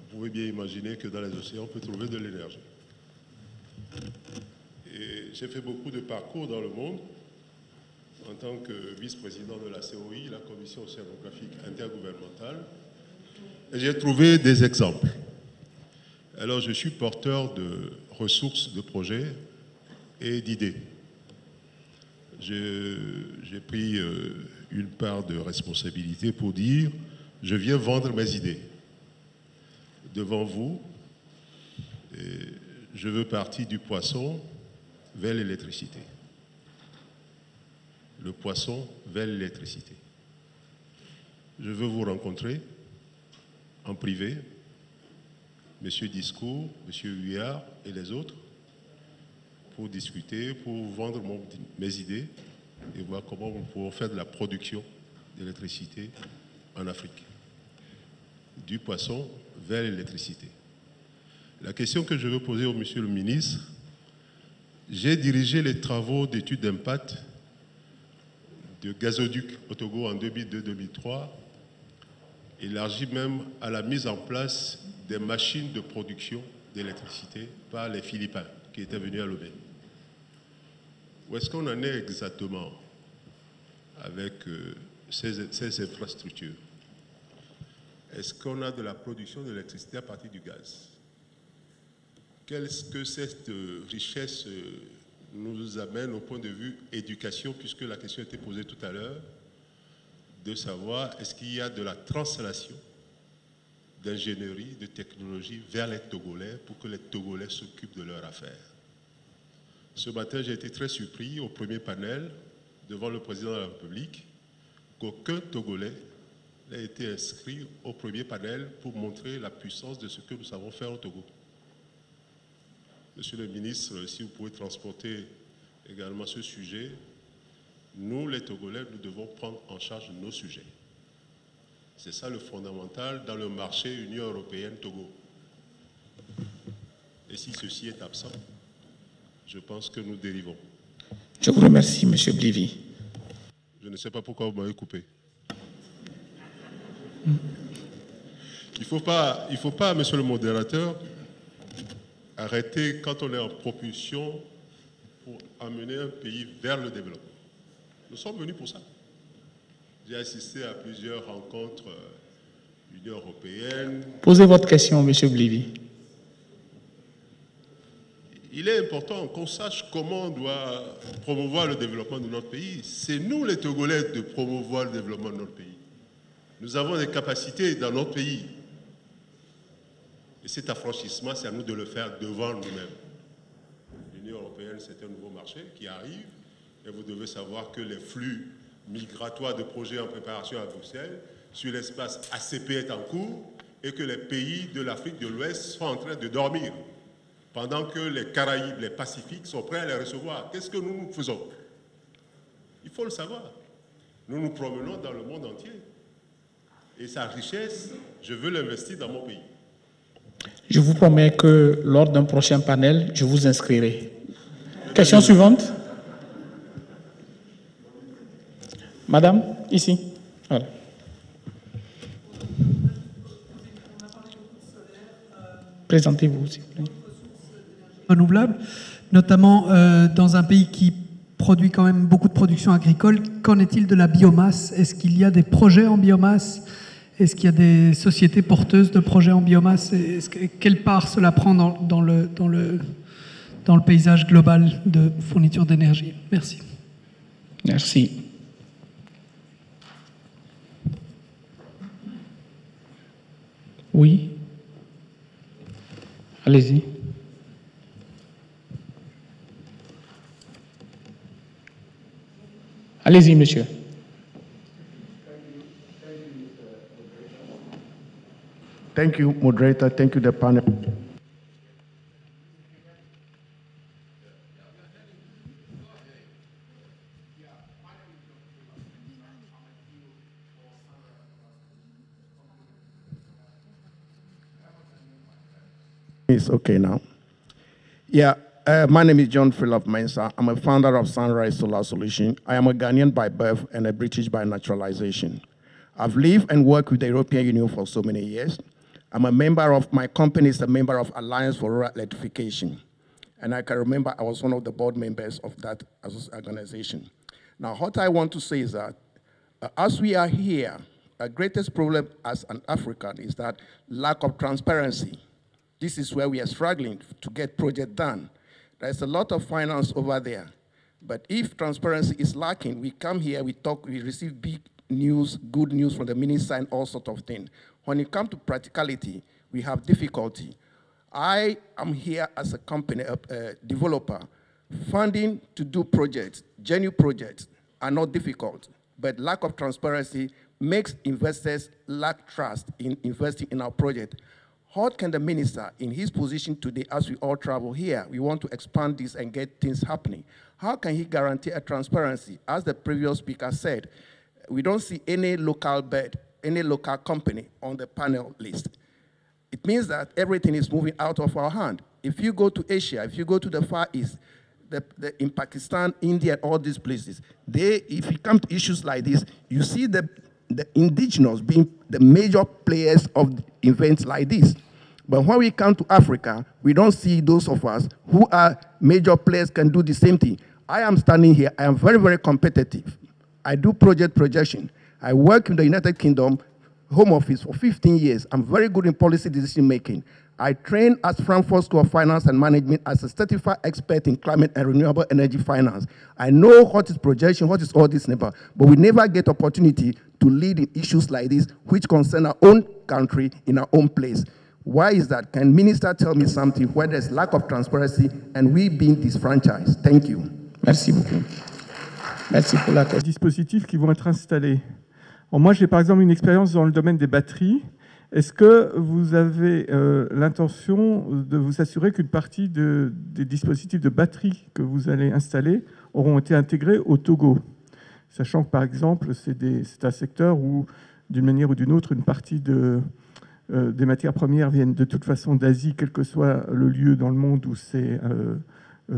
Vous pouvez bien imaginer que dans les océans, on peut trouver de l'énergie. Et j'ai fait beaucoup de parcours dans le monde en tant que vice-président de la COI, la Commission océanographique intergouvernementale. Et j'ai trouvé des exemples. Alors, je suis porteur de ressources, de projets et d'idées. J'ai pris une part de responsabilité pour dire « je viens vendre mes idées ». Devant vous, je veux partir du poisson vers l'électricité. Le poisson vers l'électricité. Je veux vous rencontrer en privé, Monsieur Discours, Monsieur Huillard et les autres, pour discuter, pour vendre mes idées et voir comment nous pouvons faire de la production d'électricité en Afrique. Du poisson vers l'électricité. La question que je veux poser au monsieur le ministre, j'ai dirigé les travaux d'études d'impact de gazoduc au Togo en 2002-2003, élargi même à la mise en place des machines de production d'électricité par les Philippins qui étaient venus à Lomé. Où est-ce qu'on en est exactement avec ces infrastructures? Est-ce qu'on a de la production d'électricité à partir du gaz? Qu'est-ce que cette richesse nous amène au point de vue éducation, puisque la question a été posée tout à l'heure, de savoir est-ce qu'il y a de la translation d'ingénierie, de technologie vers les Togolais pour que les Togolais s'occupent de leurs affaires. Ce matin, j'ai été très surpris au premier panel, devant le président de la République, qu'aucun Togolais a été inscrit au premier panel pour montrer la puissance de ce que nous savons faire au Togo. Monsieur le ministre, si vous pouvez transporter également ce sujet, nous, les Togolais, nous devons prendre en charge nos sujets. C'est ça le fondamental dans le marché Union européenne-Togo. Et si ceci est absent, je pense que nous dérivons. Je vous remercie, Monsieur Blivy. Je ne sais pas pourquoi vous m'avez coupé. Il faut pas, monsieur le modérateur, arrêter quand on est en propulsion pour amener un pays vers le développement. Nous sommes venus pour ça. J'ai assisté à plusieurs rencontres Union européenne. Posez votre question, Monsieur Blivy. Il est important qu'on sache comment on doit promouvoir le développement de notre pays. C'est nous, les Togolais, de promouvoir le développement de notre pays. Nous avons des capacités dans notre pays. Et cet affranchissement, c'est à nous de le faire devant nous-mêmes. L'Union européenne, c'est un nouveau marché qui arrive. Et vous devez savoir que les flux migratoires de projets en préparation à Bruxelles, sur l'espace ACP est en cours, et que les pays de l'Afrique de l'Ouest sont en train de dormir, pendant que les Caraïbes, les Pacifiques sont prêts à les recevoir. Qu'est-ce que nous faisons? Il faut le savoir. Nous nous promenons dans le monde entier. Et sa richesse, je veux l'investir dans mon pays. Je vous promets que lors d'un prochain panel, je vous inscrirai. Question suivante. Madame, ici. Voilà. Présentez-vous, s'il vous plaît. Renouvelables, notamment dans un pays qui produit quand même beaucoup de production agricole. Qu'en est-il de la biomasse? Est-ce qu'il y a des projets en biomasse? Est-ce qu'il y a des sociétés porteuses de projets en biomasse? Quelle part cela prend dans le paysage global de fourniture d'énergie? Merci. Merci. Oui. Allez-y. Allez-y, monsieur. Thank you, moderator. Thank you, the panel. It's okay now. Yeah, My name is John Philip Mensah. I'm a founder of Sunrise Solar Solution. I am a Ghanaian by birth and a British by naturalization. I've lived and worked with the European Union for so many years. I'm a member of, my company is a member of Alliance for Rural Electrification. And I can remember I was one of the board members of that organization. Now, what I want to say is that as we are here, the greatest problem as an African is that lack of transparency. This is where we are struggling to get projects done. There's a lot of finance over there. But if transparency is lacking, we come here, we talk, we receive big news, good news from the minister and all sorts of things. When it comes to practicality, we have difficulty. I am here as a company, a developer. Funding to do projects, genuine projects, are not difficult, but lack of transparency makes investors lack trust in investing in our project. How can the minister, in his position today, as we all travel here, we want to expand this and get things happening. How can he guarantee a transparency? As the previous speaker said, we don't see any local bid, any local company on the panel list. It means that everything is moving out of our hand. If you go to Asia, if you go to the Far East, in Pakistan, India, all these places, if you come to issues like this, you see the indigenous being the major players of events like this. But when we come to Africa, we don't see those of us who are major players can do the same thing. I am standing here, I am very, very competitive. I do project projection. I work in the United Kingdom Home Office for 15 years. I'm very good in policy decision making. I trained at Frankfurt School of Finance and Management as a certified expert in climate and renewable energy finance. I know what is projection, what is all this never, but we never get opportunity to lead in issues like this, which concern our own country in our own place. Why is that? Can minister tell me something where there's lack of transparency and we being disfranchised? Thank you. Merci beaucoup. Merci pour la question. Dispositifs qui vont être installés. Alors moi, j'ai par exemple une expérience dans le domaine des batteries. Est-ce que vous avez l'intention de vous assurer qu'une partie des dispositifs de batterie que vous allez installer auront été intégrés au Togo? Sachant que, par exemple, c'est un secteur où, d'une manière ou d'une autre, une partie des matières premières viennent de toute façon d'Asie, quel que soit le lieu dans le monde où c'est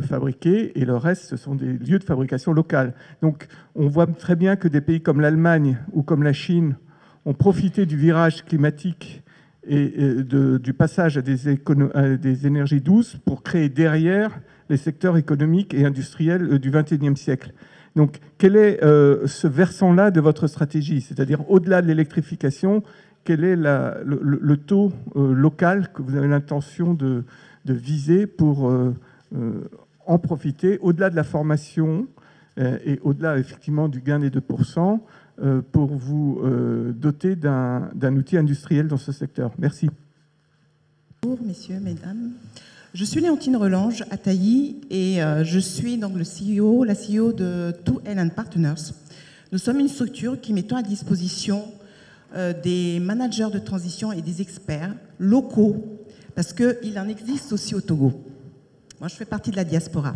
fabriqué, et le reste, ce sont des lieux de fabrication locale. Donc, on voit très bien que des pays comme l'Allemagne ou comme la Chine ont profité du virage climatique et du passage à des énergies douces pour créer derrière les secteurs économiques et industriels du XXIe siècle. Donc, quel est ce versant-là de votre stratégie? C'est-à-dire, au-delà de l'électrification, quel est le taux local que vous avez l'intention de viser pour en profiter, au-delà de la formation et au-delà, effectivement, du gain des 2%, pour vous doter d'un outil industriel dans ce secteur? Merci. Bonjour, messieurs, mesdames. Je suis Léontine Relange à Tailly et je suis donc la CEO de 2N & Partners. Nous sommes une structure qui mettons à disposition des managers de transition et des experts locaux, parce qu'il en existe aussi au Togo. Moi, je fais partie de la diaspora.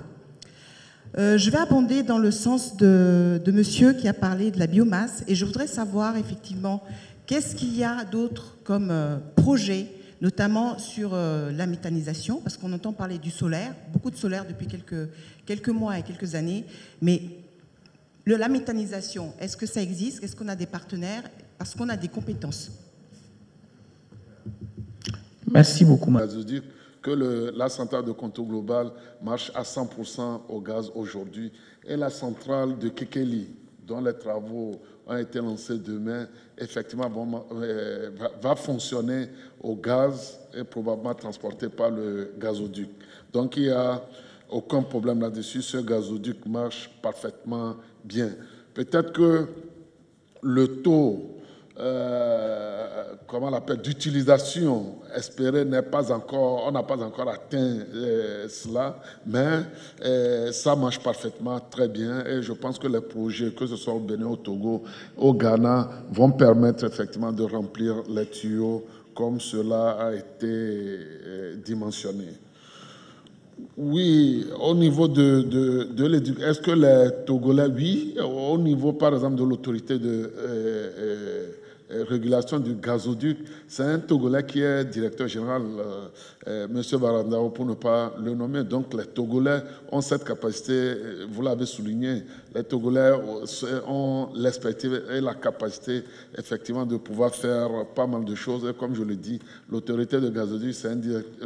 Je vais abonder dans le sens de monsieur qui a parlé de la biomasse et je voudrais savoir effectivement qu'est-ce qu'il y a d'autre comme projet, notamment sur la méthanisation, parce qu'on entend parler du solaire, beaucoup de solaire depuis quelques mois et quelques années, mais la méthanisation, est-ce que ça existe? Est-ce qu'on a des partenaires? Parce qu'on a des compétences. Merci beaucoup. Que la centrale de contrôle global marche à 100% au gaz aujourd'hui. Et la centrale de Kekeli, dont les travaux ont été lancés demain, effectivement va fonctionner au gaz et probablement transporté par le gazoduc. Donc il n'y a aucun problème là-dessus. Ce gazoduc marche parfaitement bien. Peut-être que le taux comment on l'appelle, d'utilisation espérée n'est pas encore, on n'a pas encore atteint cela, mais ça marche parfaitement très bien et je pense que les projets, que ce soit au Bénin, au Togo, au Ghana, vont permettre effectivement de remplir les tuyaux comme cela a été dimensionné. Oui, au niveau de l'éducation, est-ce que les Togolais, oui, au niveau par exemple de l'autorité régulation du gazoduc. C'est un Togolais qui est directeur général, M. Barandao, pour ne pas le nommer. Donc les Togolais ont cette capacité, vous l'avez souligné, les Togolais ont l'expertise et la capacité effectivement de pouvoir faire pas mal de choses. Et comme je le dis, l'autorité de gazoduc,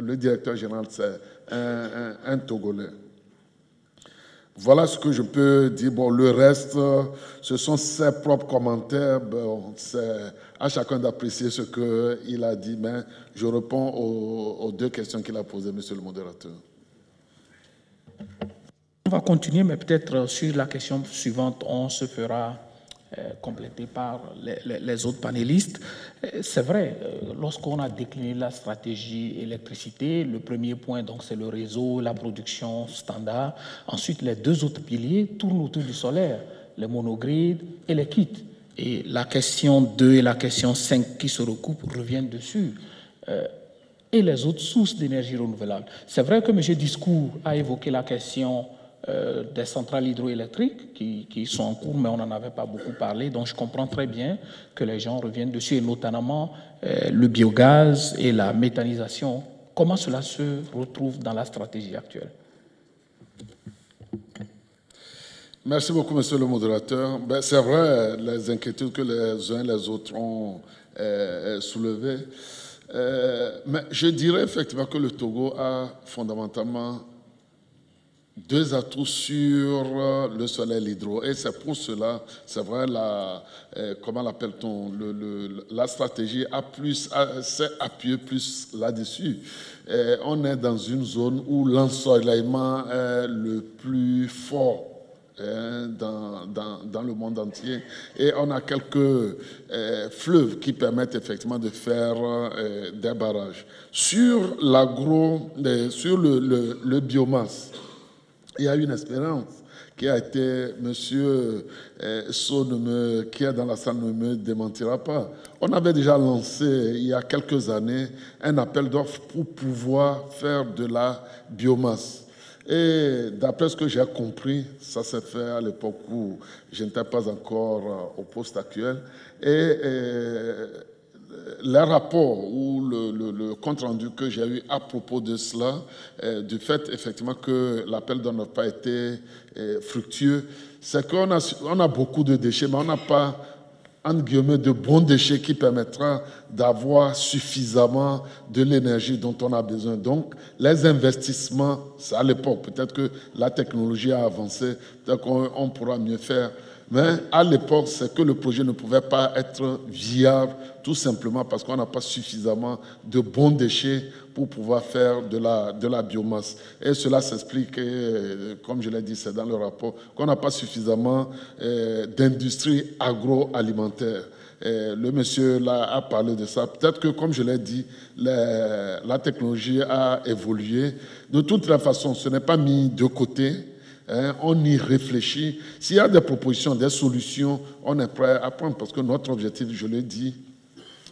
le directeur général, c'est un Togolais. Voilà ce que je peux dire. Bon, le reste, ce sont ses propres commentaires. Bon, c'est à chacun d'apprécier ce qu'il a dit. Mais je réponds aux deux questions qu'il a posées, monsieur le modérateur. On va continuer, mais peut-être sur la question suivante, on se fera compléter par les autres panélistes. C'est vrai, lorsqu'on a décliné la stratégie électricité, le premier point, donc, c'est le réseau, la production standard. Ensuite, les deux autres piliers tournent autour du solaire, les monogrids et les kits. Et la question 2 et la question 5 qui se recoupent reviennent dessus. Et les autres sources d'énergie renouvelable. C'est vrai que M. Discours a évoqué la question des centrales hydroélectriques qui sont en cours, mais on n'en avait pas beaucoup parlé. Donc je comprends très bien que les gens reviennent dessus, et notamment le biogaz et la méthanisation. Comment cela se retrouve dans la stratégie actuelle? Merci beaucoup, monsieur le modérateur. Ben, c'est vrai, les inquiétudes que les uns et les autres ont soulevées. Mais je dirais effectivement que le Togo a fondamentalement deux atouts sur le solaire, l'hydro. Et c'est pour cela, c'est vrai, comment l'appelle-t-on, la stratégie s'est appuyée plus là-dessus. On est dans une zone où l'ensoleillement est le plus fort dans le monde entier. Et on a quelques fleuves qui permettent effectivement de faire des barrages. Sur sur le biomasse, il y a une expérience qui a été, monsieur So, qui est dans la salle, ne me démentira pas. On avait déjà lancé, il y a quelques années, un appel d'offres pour pouvoir faire de la biomasse. Et d'après ce que j'ai compris, ça s'est fait à l'époque où je n'étais pas encore au poste actuel. Et les rapports ou le compte-rendu que j'ai eu à propos de cela, du fait effectivement que l'appel d'offres n'a pas été fructueux, c'est qu'on a beaucoup de déchets, mais on n'a pas, entre guillemets, de bons déchets qui permettra d'avoir suffisamment de l'énergie dont on a besoin. Donc, les investissements, c'est à l'époque, peut-être que la technologie a avancé, peut-être qu'on pourra mieux faire. Mais à l'époque, c'est que le projet ne pouvait pas être viable, tout simplement parce qu'on n'a pas suffisamment de bons déchets pour pouvoir faire de la biomasse. Et cela s'explique, comme je l'ai dit, c'est dans le rapport, qu'on n'a pas suffisamment d'industrie agroalimentaire. Le monsieur là a parlé de ça. Peut-être que, comme je l'ai dit, la technologie a évolué. De toute la façon, ce n'est pas mis de côté. On y réfléchit. S'il y a des propositions, des solutions, on est prêt à prendre, parce que notre objectif, je l'ai dit,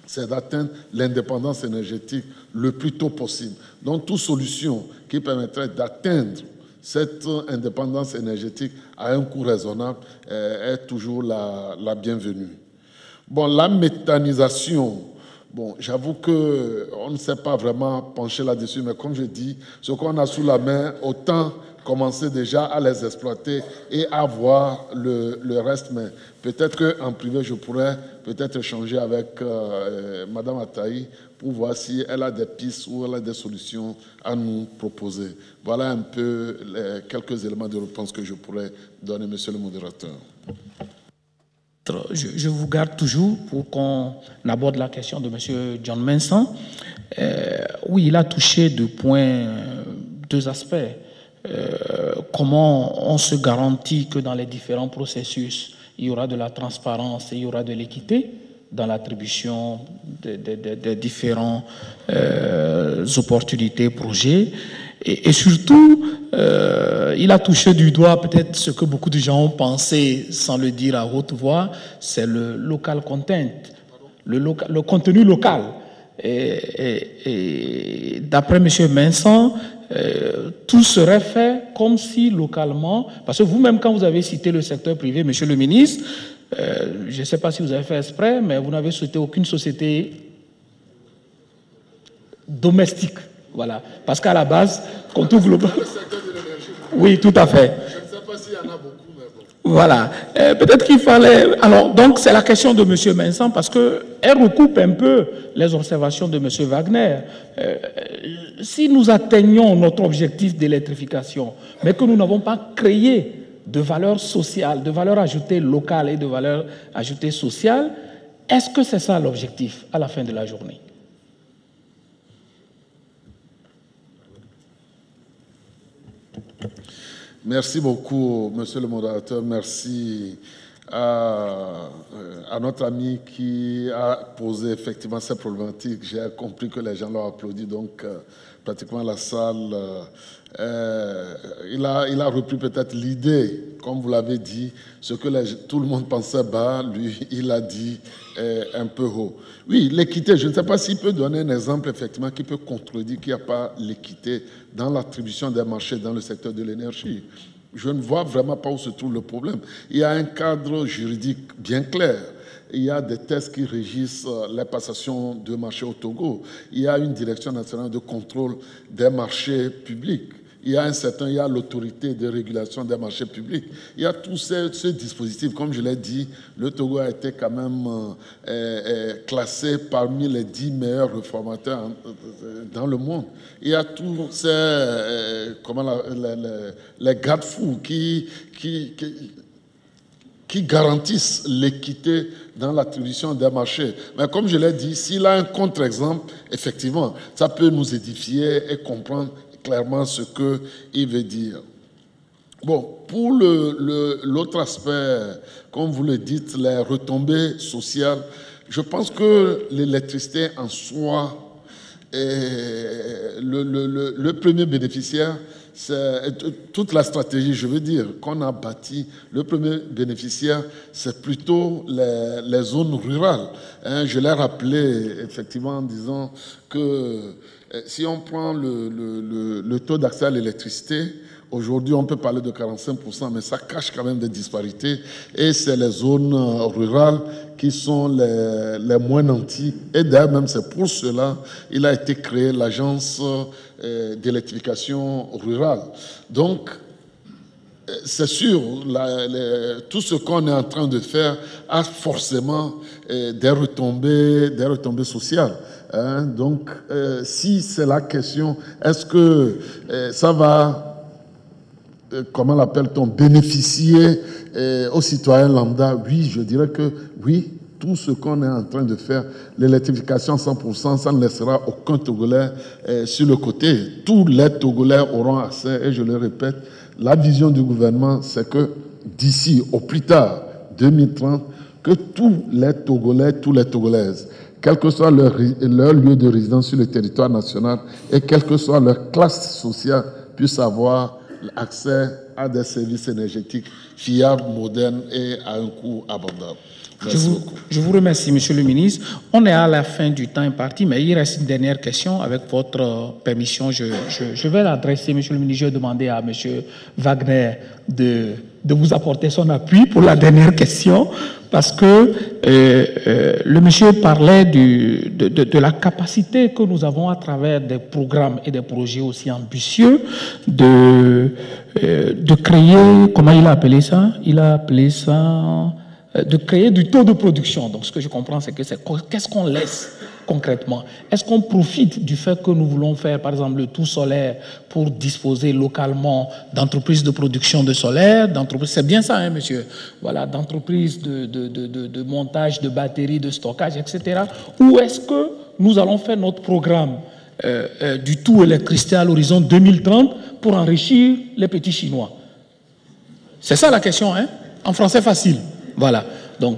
c'est d'atteindre l'indépendance énergétique le plus tôt possible. Donc, toute solution qui permettrait d'atteindre cette indépendance énergétique à un coût raisonnable est toujours la bienvenue. Bon, la méthanisation, bon, j'avoue qu'on ne s'est pas vraiment penché là-dessus, mais comme je dis, ce qu'on a sous la main, autant commencer déjà à les exploiter et à voir le reste. Mais peut-être qu'en privé, je pourrais peut-être échanger avec Madame Ataï pour voir si elle a des pistes ou elle a des solutions à nous proposer. Voilà un peu quelques éléments de réponse que je pourrais donner, monsieur le modérateur. Je vous garde toujours pour qu'on aborde la question de monsieur John Mensah. Oui, il a touché deux aspects. Comment on se garantit que dans les différents processus, il y aura de la transparence et il y aura de l'équité dans l'attribution des différentes opportunités, projets. Et surtout, il a touché du doigt peut-être ce que beaucoup de gens ont pensé sans le dire à haute voix, c'est le local content, le contenu local. Et d'après M. Mensah, tout serait fait comme si localement, parce que vous-même quand vous avez cité le secteur privé, Monsieur le ministre, Je ne sais pas si vous avez fait exprès, mais vous n'avez souhaité aucune société domestique. Voilà. Parce qu'à la base, quand tout global... Oui, tout à fait. Je ne sais pas s'il y en a beaucoup, mais bon. Voilà. Peut-être qu'il fallait... Alors, donc, c'est la question de M. Vincent, parce qu'elle recoupe un peu les observations de M. Wagner. Si nous atteignons notre objectif d'électrification, mais que nous n'avons pas créé de valeur sociale, de valeur ajoutée locale et de valeur ajoutée sociale, est-ce que c'est ça l'objectif à la fin de la journée? Merci beaucoup, monsieur le modérateur. Merci à notre ami qui a posé effectivement ces problématiques. J'ai compris que les gens l'ont applaudi, donc pratiquement la salle, il a repris peut-être l'idée, comme vous l'avez dit, ce que tout le monde pensait bas, lui, il a dit un peu haut. Oui, l'équité, je ne sais pas s'il peut donner un exemple, effectivement, qui peut contredire qu'il n'y a pas l'équité dans l'attribution des marchés dans le secteur de l'énergie. Je ne vois vraiment pas où se trouve le problème. Il y a un cadre juridique bien clair. Il y a des tests qui régissent les passations de marchés au Togo. Il y a une direction nationale de contrôle des marchés publics. Il y a l'autorité de régulation des marchés publics. Il y a tout ce dispositif. Comme je l'ai dit, le Togo a été quand même classé parmi les 10 meilleurs réformateurs dans le monde. Il y a tous ces les garde-fous qui garantissent l'équité dans l'attribution des marchés. Mais comme je l'ai dit, s'il a un contre-exemple, effectivement, ça peut nous édifier et comprendre clairement ce qu'il veut dire. Bon, pour l'autre aspect, comme vous le dites, les retombées sociales, je pense que l'électricité en soi est le premier bénéficiaire. C'est toute la stratégie, je veux dire, qu'on a bâti. Le premier bénéficiaire, c'est plutôt les zones rurales. Je l'ai rappelé, effectivement, en disant que si on prend le taux d'accès à l'électricité, aujourd'hui, on peut parler de 45%, mais ça cache quand même des disparités. Et c'est les zones rurales qui sont les moins nantis. Et d'ailleurs, même c'est pour cela qu'il a été créé l'agence d'électrification rurale. Donc, c'est sûr, tout ce qu'on est en train de faire a forcément des retombées sociales. Donc, si c'est la question, est-ce que ça va, comment l'appelle-t-on, bénéficier aux citoyens lambda? Oui, je dirais que oui. Tout ce qu'on est en train de faire, l'électrification 100%, ça ne laissera aucun Togolais sur le côté. Tous les Togolais auront accès, et je le répète, la vision du gouvernement, c'est que d'ici au plus tard, 2030, que tous les Togolais, tous les Togolaises, quel que soit leur lieu de résidence sur le territoire national et quelle que soit leur classe sociale, puissent avoir accès à des services énergétiques fiables, modernes et à un coût abordable. Je vous remercie, Monsieur le ministre. On est à la fin du temps imparti, mais il reste une dernière question. Avec votre permission, je vais l'adresser, Monsieur le ministre. Je vais demander à Monsieur Wagner de vous apporter son appui pour la dernière question, parce que le monsieur parlait de la capacité que nous avons à travers des programmes et des projets aussi ambitieux de créer, comment il a appelé ça? Il a appelé ça... de créer du taux de production. Donc, ce que je comprends, c'est que qu'est-ce qu'on laisse concrètement? Est-ce qu'on profite du fait que nous voulons faire, par exemple, le tout solaire pour disposer localement d'entreprises de production de solaire, c'est bien ça, hein, monsieur? Voilà, d'entreprises de montage de batteries, de stockage, etc. Ou est-ce que nous allons faire notre programme du tout électricité à l'horizon 2030 pour enrichir les petits Chinois? C'est ça la question, hein? En français facile. Voilà. Donc,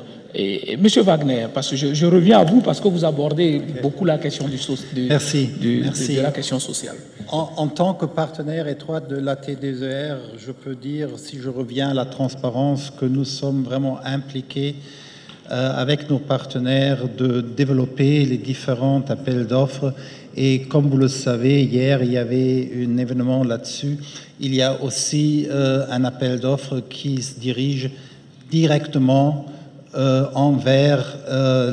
Monsieur Wagner, parce que je reviens à vous parce que vous abordez beaucoup la question de la question sociale. En tant que partenaire étroit de la T2ER, je peux dire, si je reviens à la transparence, que nous sommes vraiment impliqués avec nos partenaires de développer les différents appels d'offres. Et comme vous le savez, hier, il y avait un événement là-dessus. Il y a aussi un appel d'offres qui se dirige directement envers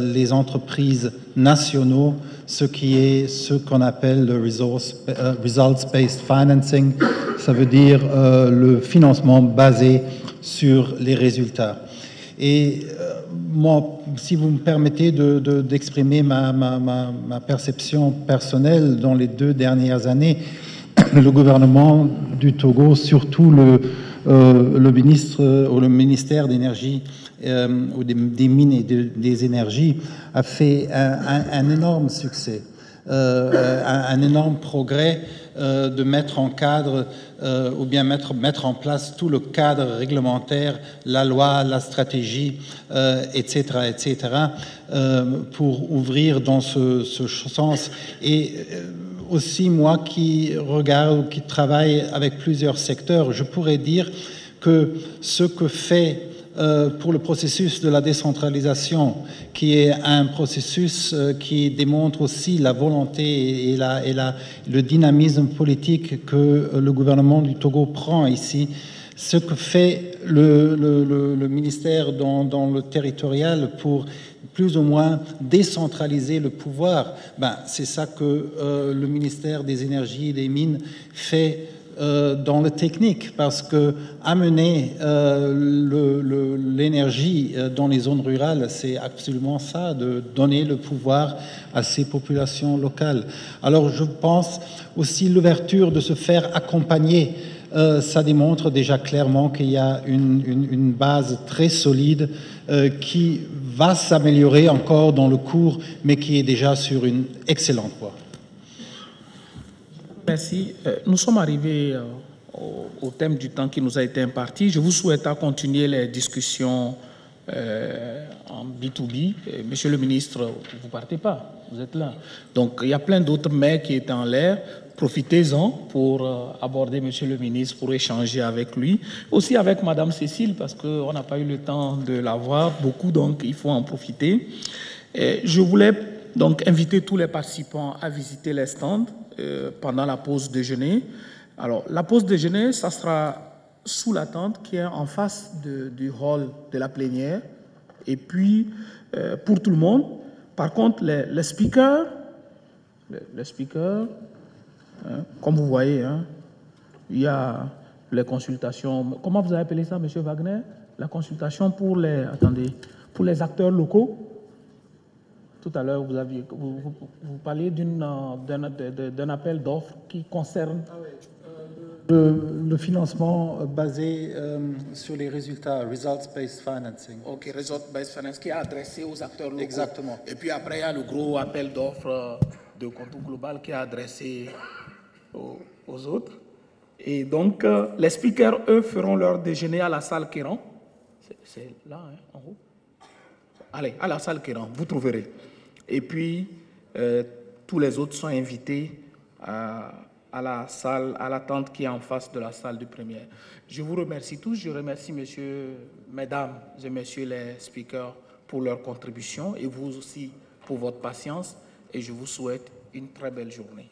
les entreprises nationaux, ce qu'on appelle le results-based financing, ça veut dire le financement basé sur les résultats. Et moi, si vous me permettez d'exprimer ma perception personnelle, dans les 2 dernières années, le gouvernement du Togo, surtout le ministre ou le ministère d'énergie ou des mines et des énergies, a fait un énorme succès, un énorme progrès de mettre en cadre ou bien mettre en place tout le cadre réglementaire, la loi, la stratégie, etc., pour ouvrir dans ce sens. Et aussi, moi qui regarde ou qui travaille avec plusieurs secteurs, je pourrais dire que ce que fait pour le processus de la décentralisation, qui est un processus qui démontre aussi la volonté et le dynamisme politique que le gouvernement du Togo prend ici, ce que fait le ministère dans le territorial pour plus ou moins décentraliser le pouvoir, c'est ça que le ministère des Énergies et des Mines fait dans le technique, parce que amener l'énergie dans les zones rurales, c'est absolument ça, de donner le pouvoir à ces populations locales. Alors je pense aussi l'ouverture de se faire accompagner, ça démontre déjà clairement qu'il y a une base très solide qui va s'améliorer encore dans le cours, mais qui est déjà sur une excellente voie. Merci. Nous sommes arrivés au thème du temps qui nous a été imparti. Je vous souhaite à continuer les discussions en B2B. Monsieur le ministre, vous ne partez pas, vous êtes là. Donc, il y a plein d'autres mails qui étaient en l'air. Profitez-en pour aborder Monsieur le ministre, pour échanger avec lui. Aussi avec Madame Cécile, parce qu'on n'a pas eu le temps de la voir beaucoup, donc il faut en profiter. Et je voulais donc inviter tous les participants à visiter les stands pendant la pause déjeuner. Alors, la pause déjeuner, ça sera sous la tente qui est en face du hall de la plénière. Et puis, pour tout le monde, par contre, les speakers, comme vous voyez, il y a les consultations. Comment vous avez appelé ça, M. Wagner? La consultation pour les acteurs locaux. Tout à l'heure, vous parliez d'un appel d'offres qui concerne le financement basé sur les résultats, results-based financing. Ok, results-based financing, qui est adressé aux acteurs locaux. Exactement. Et puis après, il y a le gros appel d'offres de contour global qui est adressé aux autres. Et donc, les speakers, eux, feront leur déjeuner à la salle Kéran. C'est là, en haut. Allez, à la salle Kéran, vous trouverez. Et puis, tous les autres sont invités à la salle, à la tente qui est en face de la salle de première. Je vous remercie tous. Je remercie mesdames et messieurs les speakers pour leur contribution et vous aussi pour votre patience. Et je vous souhaite une très belle journée.